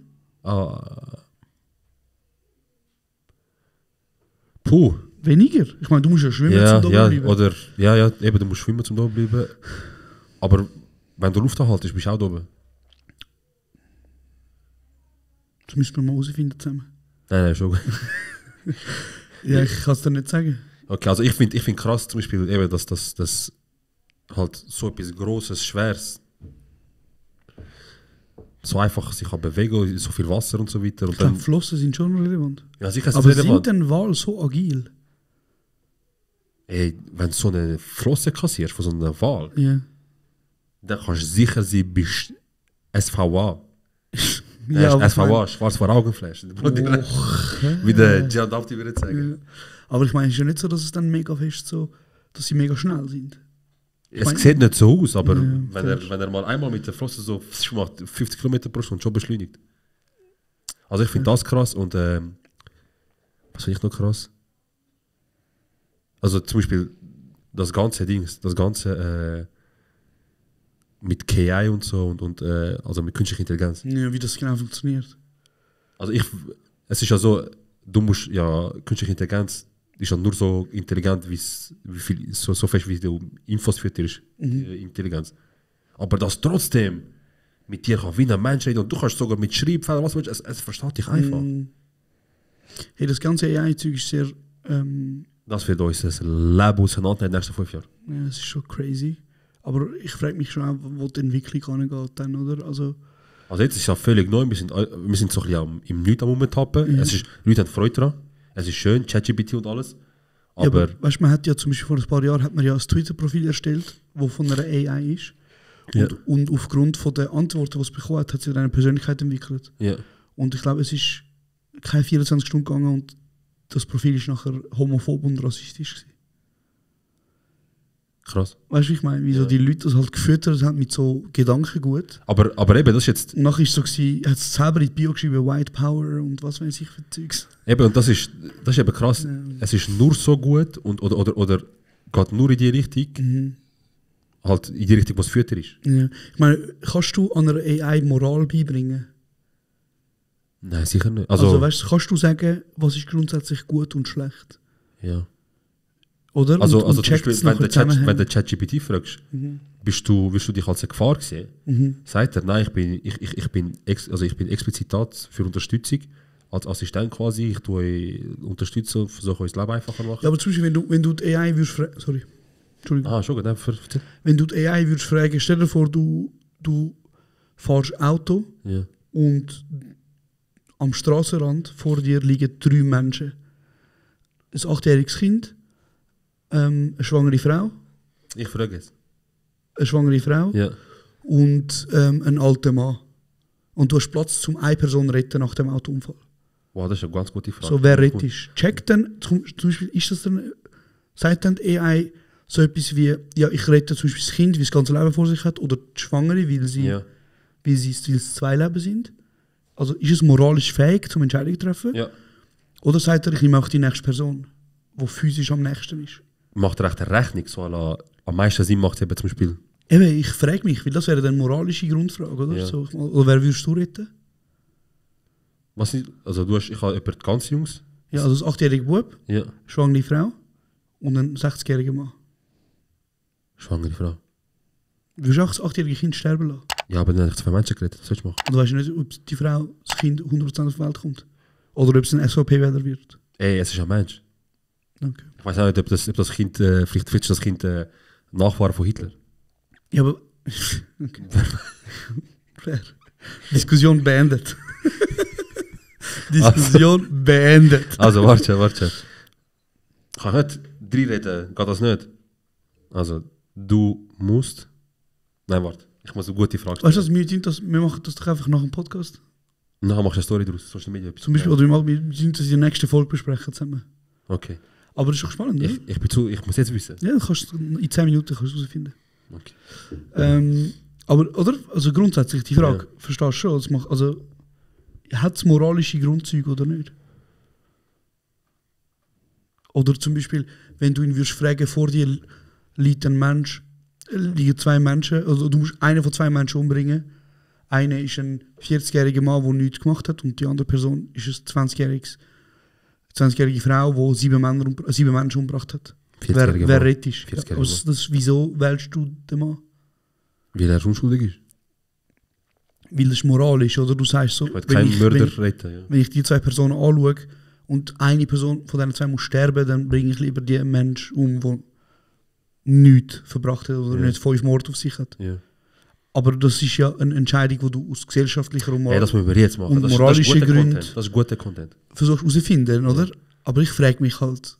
Puh. Weniger. Ich meine, du musst ja schwimmen, Ja, zum ja, bleiben. oder, ja, eben, du musst schwimmen, um da zu bleiben. Aber wenn du Luft anhaltest, bist du auch da oben. Das müssen wir mal herausfinden zusammen. Nein, schon gut. Ja, ich kann es dir nicht sagen. Okay, also ich find krass zum Beispiel eben, dass halt so etwas Grosses, Schweres so einfach sich kann bewegen, so viel Wasser und so weiter. Und Ich glaube, dann, Flossen sind schon relevant. ja, sicher ist Aber es relevant. sind denn Wale so agil? Ey, wenn du so eine Flosse kassierst von so einer Wal, Ja. dann kannst du sicher sein, bist SVA. Ja, aber ich SVA, meine- schwarz vor Augenflash. Wie der Gerald Dafti würde sagen. Ja. Aber ich meine, es ist ja nicht so, dass es dann mega fest so, dass sie mega schnell sind. Es meine- sieht nicht so aus, aber Ja, wenn er mal einmal mit der Flosse so macht, 50 km pro Stunde schon beschleunigt. Also ich finde das krass und was finde ich noch krass? Also zum Beispiel das ganze Ding, das ganze mit KI und so und also mit künstlicher Intelligenz. Ja, wie das genau funktioniert. Also es ist ja so, du musst ja künstliche Intelligenz ist ja nur so intelligent, wie viel so fest wie du Infos für dir ist, Intelligenz. Aber das trotzdem mit dir kann wie ein Mensch reden und du kannst sogar mit Schreibfehlern, was willst, es versteht dich einfach. Hey, das ganze AI-Zeug ist sehr, Das wird uns das Leben auseinander in den nächsten 5 Jahren. ja, es ist schon crazy. Aber ich frage mich schon auch, wo die Entwicklung angeht dann, oder? Also, Also jetzt ist es ja völlig neu, wir sind so ein bisschen im Nichts am Rumtappen. Es ist, Leute haben Freude daran, es ist schön, ChatGPT und alles. ja, Aber, aber weißt, man hat ja zum Beispiel vor ein paar Jahren hat man ja ein Twitter-Profil erstellt, das von einer AI ist. Ja. Und aufgrund von der Antworten, die es bekommen hat, hat sich eine Persönlichkeit entwickelt. ja. Und ich glaube, es ist keine 24 Stunden gegangen und das Profil ist nachher homophob und rassistisch gewesen. Krass. Weißt du, wie ich meine? Wieso die Leute das halt gefüttert haben mit so Gedankengut. Aber eben, das ist jetzt, Und nachher ist es so gewesen, hat es selber in die Bio geschrieben, White Power und was weiß ich für Zeugs. eben, und das ist eben krass. Es ist nur so gut oder geht nur in die Richtung, halt in die Richtung, was Fütter ist. Ja. Ich meine, kannst du an einer AI Moral beibringen? Nein, sicher nicht. Also weißt du, kannst du sagen, was ist grundsätzlich gut und schlecht? ja. Oder? Also und zum Beispiel, checkt's wenn nachher der zusammenhängen. wenn der ChatGPT fragst, willst du dich als eine Gefahr sehen? Sagt er, nein, ich bin explizit da für Unterstützung, als Assistent quasi. Ich tue unterstützen, versuche euch das Leben einfacher machen. Ja, aber zum Beispiel, wenn du die AI würdest fragen, sorry, Entschuldigung. Schon gut, erzähl. Wenn du die AI würdest fragen, stell dir vor, du fährst Auto Ja. und am Strassenrand vor dir liegen 3 Menschen. Ein 8-jähriges Kind, eine schwangere Frau, Ich frage es. Ja. Und ein alter Mann. Und du hast Platz, um eine Person zu retten nach dem Autounfall. Wow, das ist eine ganz gute Frage. So, wer rettest? Checkt dann, zum Beispiel, ist das dann, sagt dann die AI so etwas wie, ja, ich rette zum Beispiel das Kind, wie das ganze Leben vor sich hat, oder die Schwangere, weil es 2 Leben sind? Also ist es moralisch fähig, zum Entscheidung zu treffen? Ja. Oder sagt er, ich nehme auch die nächste Person, die physisch am nächsten ist? Macht recht eine Rechnung, so am meisten Sinn macht es eben zum Beispiel. Eben, ich frage mich, weil das wäre dann eine moralische Grundfrage, oder? Ja. So, oder wer würdest du retten? Ich habe über die ganz Jungs. Ja, also das 8-jährige Bub, Ja. schwangere Frau und einen 60-jährigen Mann. Schwangere Frau. Würdest du auch das 8-jährige Kind sterben lassen? Ja, aber dann habe ich 2 Menschen geredet. Was sollst du machen? Und du weißt nicht, ob die Frau, das Kind 100% auf die Welt kommt. Oder ob es ein SVP-Wähler wird. Ey, es ist ein Mensch. Okay. Ich weiß auch nicht, ob das Kind, vielleicht wird das Kind Nachfahren von Hitler. Ja, aber... Okay. Fair. Diskussion beendet. Diskussion beendet. Also, warte. Ich kann nicht 3 reden, geht das nicht? Also, du musst... Nein, warte. Ich muss eine gute Frage stellen. Weißt du, was wir tun, wir machen das doch einfach nach dem Podcast? Nachher machst du eine Story draus, Social Media. Zum Beispiel, oder wir tun das in der nächsten Folge besprechen zusammen. Okay. Aber das ist doch spannend, oder? Ich muss jetzt wissen. Ja, kannst du in 10 Minuten kannst du herausfinden. Okay. Aber, oder? Also grundsätzlich die Frage, verstehst du schon? Also, hat es moralische Grundzüge oder nicht? Oder zum Beispiel, wenn du ihn würdest fragen, vor dir liegt ein Mensch, liegen 2 Menschen, also du musst einen von 2 Menschen umbringen. Einer ist ein 40-jähriger Mann, der nichts gemacht hat, und die andere Person ist eine 20-jährige Frau, die 7 Menschen umgebracht hat. Wer rettest du? Ja, wieso wählst du den Mann? Weil er unschuldig ist. Weil das moralisch, oder? Du sagst so, wenn ich die 2 Personen anschaue und eine Person von diesen 2 muss sterben, dann bringe ich lieber den Menschen um, der nichts verbracht hat oder nicht 5 Morde auf sich hat. Ja. Aber das ist ja eine Entscheidung, die du aus gesellschaftlicher und das müssen wir jetzt machen. Und moralischer Gründen das ist guter Content. Versuchst herauszufinden, oder? Aber ich frage mich halt,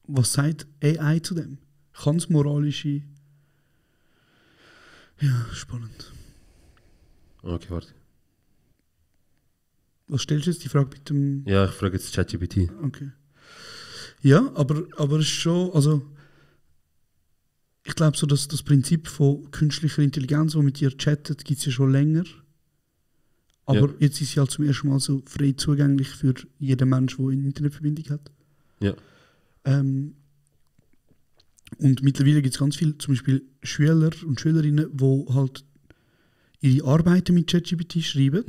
was sagt AI zu dem? Kann es moralische... Ja, spannend. Okay, warte. Was stellst du jetzt, die Frage mit dem... Ja, ich frage jetzt ChatGPT. Okay. Ja, aber es ist schon, also... Ich glaube, so das Prinzip von künstlicher Intelligenz, die mit ihr chattet, gibt es ja schon länger. Aber jetzt ist sie halt zum ersten Mal so frei zugänglich für jeden Menschen, der eine Internetverbindung hat. Ja. Und mittlerweile gibt es ganz viele, zum Beispiel Schüler und Schülerinnen, die halt ihre Arbeiten mit ChatGPT schreiben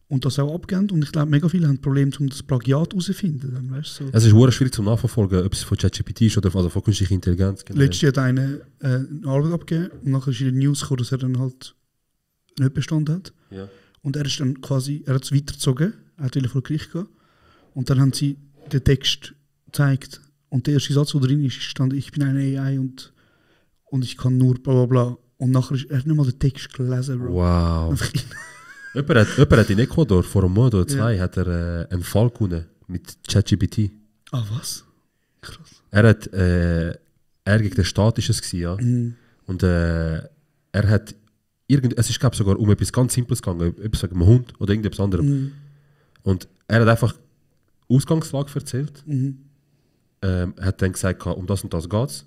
und das auch abgeben. Und ich glaube, mega viele haben Probleme, um das Plagiat herauszufinden. Dann, weißt, so. Es ist sehr schwierig zu nachverfolgen, ob es von ChatGPT ist oder also von künstlicher Intelligenz. Letztes Jahr hat einer eine Arbeit abgegeben und nachher ist in den News gekommen, dass er dann halt nicht bestanden hat. Ja. Und er ist dann quasi, er hat es weitergezogen, er hat vor Gericht gehen. Und dann haben sie den Text gezeigt. Und der erste Satz, der drin ist, stand, ich bin eine AI und ich kann nur bla bla bla. Und nachher ist er nicht mal den Text gelesen, Bro. Wow. Jemand hat in Ecuador vor einem Monat oder 2 hat er einen Fall gewonnen mit ChatGPT. Ah, was? Krass. Er gegen den Staat ist es gewesen, ja. Und er hat es ist glaube sogar um etwas ganz Simples gegangen, etwas wegen einem Hund oder irgendetwas anderem. Und er hat einfach Ausgangslage erzählt. Hat dann gesagt, um das und das geht es.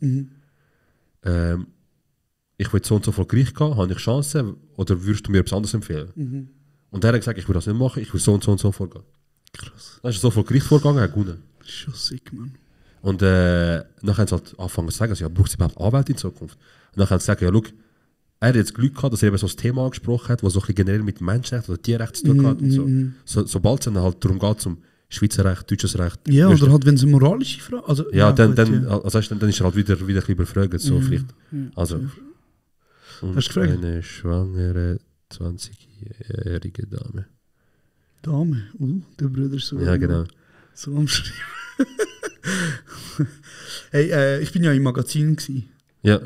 Ich will so und so vor Gericht gehen, habe ich Chancen oder würdest du mir etwas anderes empfehlen? Und er hat gesagt, ich will das nicht machen, ich will so und so vorgehen. Krass. Dann ist er so vor Gericht vorgegangen, er hat gewonnen. Schon sick, Mann. Und dann haben sie halt angefangen zu sagen, also, ja, braucht es überhaupt Anwälte in Zukunft? Und dann haben sie gesagt, ja, schau, er hat jetzt Glück gehabt, dass er eben so ein Thema angesprochen hat, was so ein bisschen generell mit Menschenrecht oder Tierrecht zu tun hat. Und sobald es dann halt darum geht, um Schweizer Recht, deutsches Recht. Ja, oder halt, wenn es eine moralische Frage also, dann ist er halt wieder ein bisschen überfragt. So vielleicht. Also, und hast du gefragt? Eine schwangere 20-jährige Dame. Dame? Der Bruder ist so. Ja, genau. So am Schreiben. Hey, ich bin ja im Magazin gewesen. Ja.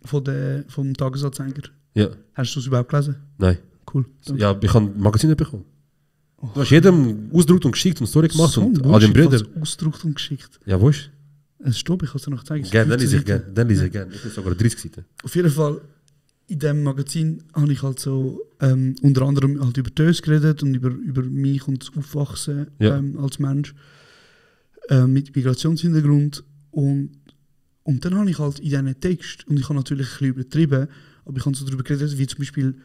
Vom Tagesanzeiger. Ja. Hast du es überhaupt gelesen? Nein. Cool. Danke. Ja, ich habe ein Magazin bekommen. Du hast jedem ausgedruckt und geschickt und Story gemacht so und all den Brüdern. Ausgedruckt und geschickt. Ja, wo ist? Es steht, ich kann es dir noch zeigen. Gerne, dann lese ich gerne. Ich bin sogar 30 Seiten. Auf jeden Fall, in diesem Magazin habe ich halt so unter anderem halt über Tös geredet und über mich und das Aufwachsen als Mensch mit Migrationshintergrund. Und dann habe ich halt in diesen Text, und ich habe natürlich ein bisschen übertrieben, aber ich habe so darüber geredet, wie zum Beispiel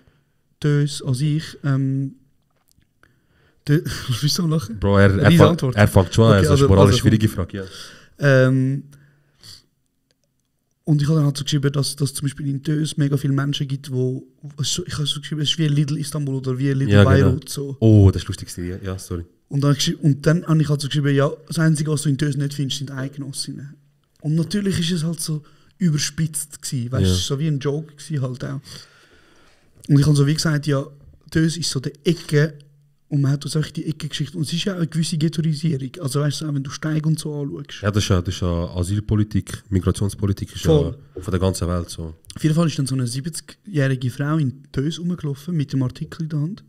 Tös an sich. Was willst du lachen? Bro, er fängt schon an, das ist eine moralisch schwierige Frage. Ja. Und ich habe dann halt so geschrieben, dass es zum Beispiel in Tös mega viele Menschen gibt, ich habe so geschrieben, es ist wie Little Istanbul oder wie Little Beirut. Genau. So. Oh, das ist lustig. Ja, sorry. Und dann habe ich halt so geschrieben, ja, das Einzige, was du in Tös nicht findest, sind Eidgenossinnen. Und natürlich ist es halt so überspitzt gewesen, weißt du, so wie ein Joke gewesen halt auch. Und ich habe so wie gesagt, ja, Tös ist so die Ecke, und man hat uns einfach die Ecke-Geschichte. Und es ist ja auch eine gewisse Ghettoisierung. Also weißt du, auch wenn du Steig und so anschaust. Ja, das ist ja Asylpolitik, Migrationspolitik ist ja von der ganzen Welt so. Auf jeden Fall ist dann so eine 70-jährige Frau in Tös rumgelaufen mit dem Artikel in der Hand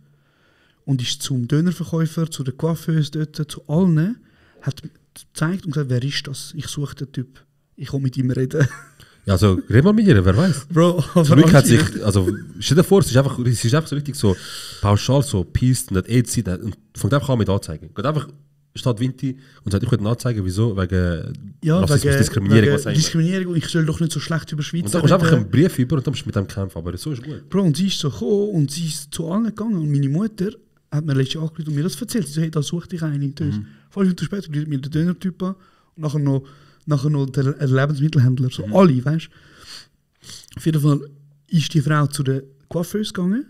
und ist zum Dönerverkäufer, zu den Coiffeuse dort, zu allen, hat gezeigt und gesagt, wer ist das? Ich suche den Typ. Ich will mit ihm reden. Ja, also red mal mit ihr, wer weiß. Bro, für mich hat sich, also stell dir vor, es ist einfach so richtig so pauschal, so Peace und AIDS und fängt einfach an mit anzeigen. Geht einfach statt Vinti und sagt, ich würde anzeigen, wieso? Wegen Rassismus, Diskriminierung, was Diskriminierung und ich soll doch nicht so schlecht über Schweiz. Und dann kommst du einfach einen Brief über und dann bist du mit dem kämpfen, aber so ist gut. Bro, und sie ist so gekommen und sie ist zu allen gegangen und meine Mutter hat mir letztens angerufen und mir das erzählt. Sie so, hey, da such dich einen in Tös. 5 Minuten später bleibt mir der Döner-Typ an und nachher noch der Lebensmittelhändler, so alle, weißt du. Auf jeden Fall ist die Frau zu der Coiffeuse gegangen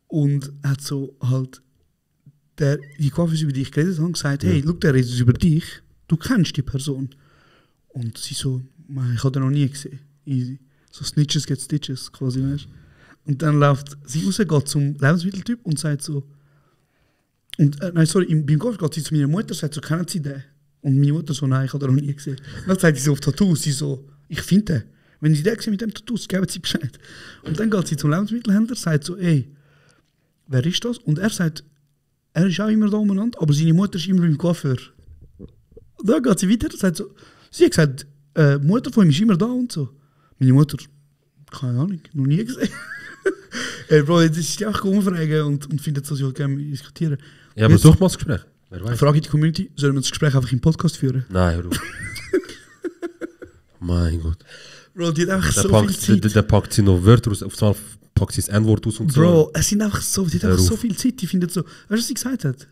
und hat so halt die Coiffeuse, über die ich geredet habe, gesagt, hey, schau, der redet über dich, du kennst die Person. Und sie so, ich habe den noch nie gesehen. Easy. So Snitches get Stitches, quasi, weißt du. Und dann läuft sie raus, geht zum Lebensmitteltyp und sagt so, beim Golf geht sie zu meiner Mutter und sagt so, kennen Sie den? Und meine Mutter so, nein, ich habe den noch nie gesehen. Und dann sagt sie so auf Tattoos, sie so, ich finde den. Wenn Sie den sehen mit dem Tattoos, geben Sie Bescheid. Und dann geht sie zum Lebensmittelhändler, sagt so, ey, wer ist das? Und er sagt, er ist auch immer da umeinander, aber seine Mutter ist immer beim Coiffeur. Und dann geht sie weiter, sagt so, sie hat gesagt, die Mutter von ihm ist immer da und so. Meine Mutter, keine Ahnung, noch nie gesehen. Ey, Bro, jetzt ist sie auch umfragen und findet so, sie will gerne diskutieren. Ja, aber such mal das Gespräch. Frage die Community, sollen wir das Gespräch einfach im Podcast führen? Nein, hör auf. Mein Gott. Bro, die hat einfach so viel Zeit. Der packt sie noch Wörter aus, auf einmal packt sie das N-Wort aus und so. Bro, es sind einfach so, die hat einfach so viel Zeit, die findet so, weißt du, was sie gesagt hat?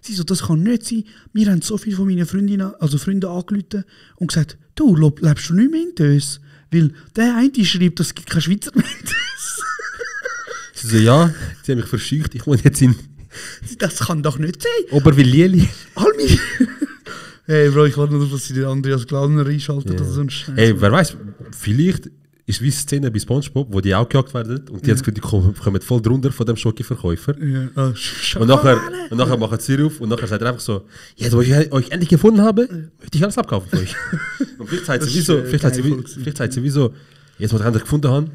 Sie so, das kann nicht sein, wir haben so viele von meinen Freunden angerufen und gesagt, du, lebst du nicht mehr in Tös? Weil der eine schreibt, es gibt keine Schweizer mehr in Tös. Sie so, ja, sie haben mich verscheucht, ich wohne jetzt in... Das kann doch nicht sein. Oberwil-Lieli. Almi. Hey Bro, ich warte nur, dass sie den Andreas Gladner einschaltet oder so ein Scheiß. Hey, wer weiß, vielleicht ist wie eine Szene bei SpongeBob, wo die auch gejagt werden und die kommen voll drunter von dem Schokiverkäufer. Ja. Und nachher machen sie auf und nachher sagt er einfach so, jetzt, wo ich euch endlich gefunden habe, möchte ich alles abkaufen für euch. Und vielleicht sagt sie wie so, jetzt, wo ich endlich gefunden habe,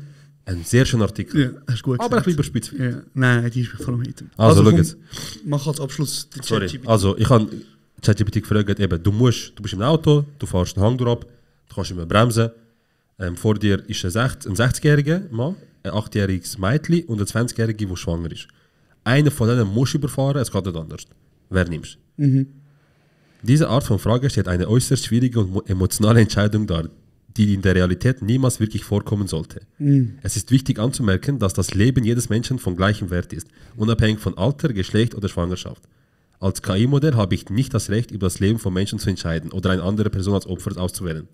ein sehr schöner Artikel. Ja, hast gut aber ich lieber spitz. Ja. Nein, die ist vor allem haten. Also schau jetzt. Mach als Abschluss den ChatGPT. Also, ich habe ChatGPT gefragt, eben, du bist im Auto, du fährst den Hang durch, du kannst immer bremsen. Vor dir ist ein 60-jähriger Mann, ein 8-jähriges Mädchen und ein 20-jähriger, der schwanger ist. Einer von denen musst du überfahren, es geht nicht anders. Wer nimmst du? Diese Art von Frage stellt eine äußerst schwierige und emotionale Entscheidung dar, die in der Realität niemals wirklich vorkommen sollte. Es ist wichtig anzumerken, dass das Leben jedes Menschen von gleichem Wert ist, unabhängig von Alter, Geschlecht oder Schwangerschaft. Als KI-Modell habe ich nicht das Recht, über das Leben von Menschen zu entscheiden oder eine andere Person als Opfer auszuwählen.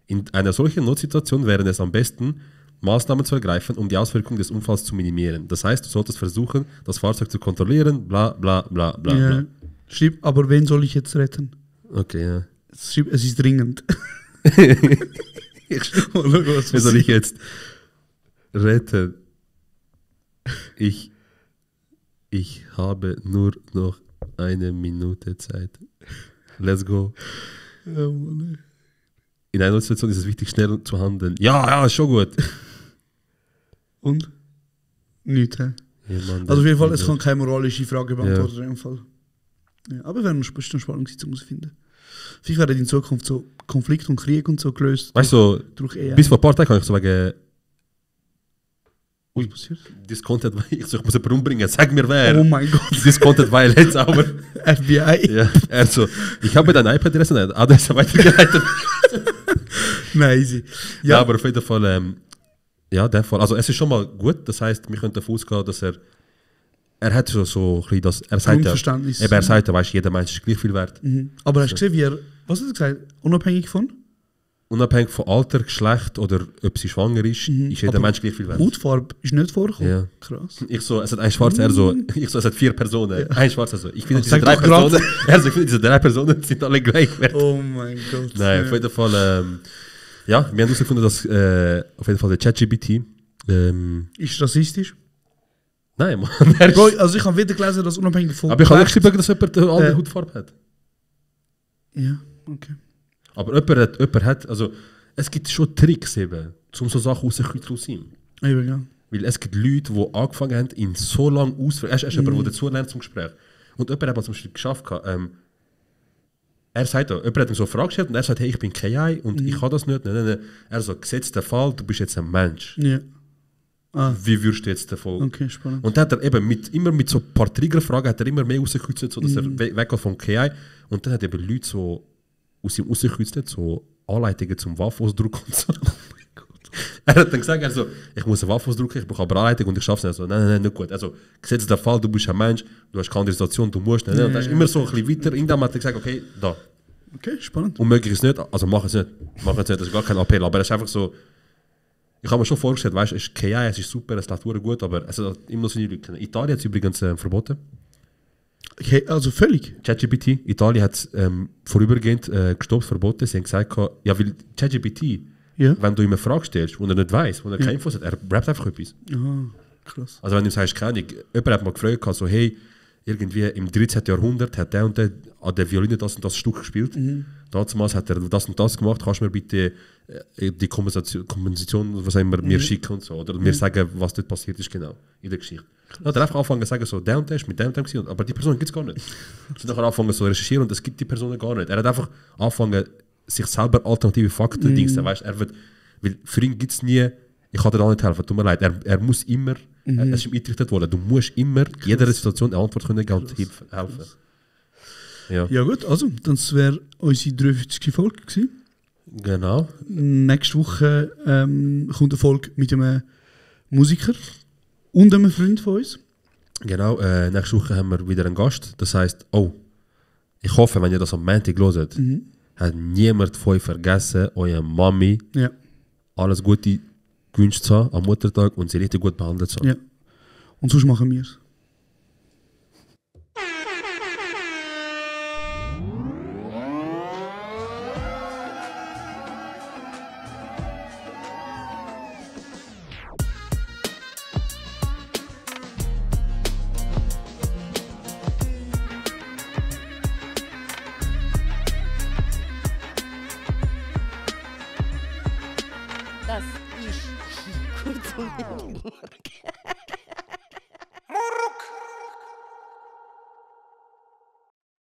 In einer solchen Notsituation wäre es am besten, Maßnahmen zu ergreifen, um die Auswirkungen des Unfalls zu minimieren. Das heißt, du solltest versuchen, das Fahrzeug zu kontrollieren, bla bla bla bla. Ja. Bla. Schreib, aber wen soll ich jetzt retten? Okay, ja. Schreib, es ist dringend. Wen soll ich jetzt retten? Ich habe nur noch 1 Minute Zeit. Let's go. Ja, Mann. In einer Situation ist es wichtig, schnell zu handeln. Ja, ist schon gut. Und? Nichts, hä? Also auf jeden Fall, es kann keine moralische Frage beantworten in dem Fall. Ja, aber wäre eine spannende Sitzung herausfinden. Vielleicht werden in Zukunft so Konflikt und Krieg und so gelöst. Weißt du, bis vor ein paar Tagen kann ich so wegen... Ui, Discounted, ich muss jemanden umbringen, sag mir wer. Oh mein Gott. Discounted Violence, aber... FBI. Ja, also, ich habe dein iPad-Adresse weitergeleitet. Nein, easy. Ja, aber auf jeden Fall, ja, der Fall. Also es ist schon mal gut, das heisst, wir können davon ausgehen, dass er hat so ein bisschen das... Er sagt ja, weißt, jeder Mensch ist gleich viel wert. Aber hast du gesehen, wie er... Was hat er gesagt? Unabhängig von? unabhängig von Alter, Geschlecht oder ob sie schwanger ist jeder Aber Mensch gleich viel wert. Hautfarbe ist nicht vorgekommen. Ja. Krass. Ich so, es hat ein Schwarzer, er so, ich so, es hat 4 Personen. Ein Schwarzer so, ich finde diese Sag 3 doch grad. Personen, er so, ich finde diese 3 Personen sind alle gleich wert. Oh mein Gott. Nein, auf jeden Fall, ja, wir haben herausgefunden, dass auf jeden Fall der ChatGPT, Ist rassistisch? nein, Mann, er ist, Bro, also ich habe wieder gelesen, dass unabhängig von... aber ich habe nicht geschrieben, dass jemand eine andere Hautfarbe hat. Ja, okay. Aber jemand hat, also, es gibt schon Tricks eben, um so Sachen rauszukriegen aus ihm. Eben, ja. Weil es gibt Leute, die angefangen haben, ihn so lange auszuführen. Er ist jemand, der dazu lernt zum Gespräch. Und jemand hat man zum Beispiel geschafft, er sagt auch, jemand hat ihm so eine Frage gestellt und er sagt, hey, ich bin KI und ich kann das nicht. Nein. Er so, gesetzter Fall, du bist jetzt ein Mensch. Ja. Wie würdest du jetzt davon? Okay, spannend. Und dann hat er eben immer mit so ein paar Triggerfragen hat er immer mehr rausgekürzt, so dass er weggeht vom KI. Und dann hat eben Leute so aus ihm rausgekürzt, so Anleitungen zum Waffenausdruck und so. Oh mein Gott. Er hat dann gesagt, also, ich muss eine Waffe ausdrücken, ich brauche aber Anleitung und ich schaffe es nicht. Also, nein, nicht gut. Also, gesetzter Fall, du bist ein Mensch, du hast keine andere Situation, du musst nicht. Und dann ist immer so ein bisschen weiter. Irgendwann hat er gesagt, okay, da. Okay, spannend. Unmöglich ist es nicht, also mach es nicht. Mach es nicht, das ist gar kein Appell. Aber es ist einfach so, ich habe mir schon vorgestellt, weißt du, es ist KI, es ist super, es läuft gut, aber es hat immer noch seine Lücken. Italien hat es übrigens verboten. Okay, also völlig. ChatGPT, Italien hat es vorübergehend gestoppt, verboten. Sie haben gesagt, ja, weil ChatGPT, Ja. wenn du ihm eine Frage stellst, wo er nicht weiß, wo er keine Infos hat, er rappt einfach etwas. Aha, krass. Also wenn du ihm sagst, keine Ahnung, jemand hat mal gefragt, so, hey, irgendwie im 13. Jahrhundert hat der und der an der Violine das und das Stück gespielt. Damals hat er das und das gemacht, kannst du mir bitte die Kompensation was immer, mir schicken und so, oder mir sagen, was dort passiert ist genau in der Geschichte. Dann hat er einfach angefangen zu sagen, so, der und der ist mit dem und dem gewesen, aber die Person gibt es gar nicht. Sie hat nachher angefangen zu recherchieren und es gibt die Person gar nicht. Er hat einfach angefangen, sich selber alternative Fakten Dings, weißt, er wird, weil für ihn gibt es nie, ich kann dir da nicht helfen, tut mir leid, er muss immer, es ist ihm eingerichtet worden, du musst immer in jeder Situation eine Antwort können geben und helfen. Ja. Ja gut, also, das wäre unsere 53. Folge gewesen. Genau. Nächste Woche kommt eine Folge mit einem Musiker und einem Freund von uns. Genau, nächste Woche haben wir wieder einen Gast. Das heisst, ich hoffe, wenn ihr das am Montag hört, hat niemand von euch vergessen, eure Mami Ja. alles Gute gewünscht zu haben am Muttertag und sie richtig gut behandelt zu haben. Ja. Und sonst machen wir es. Das ist kurz und bündig.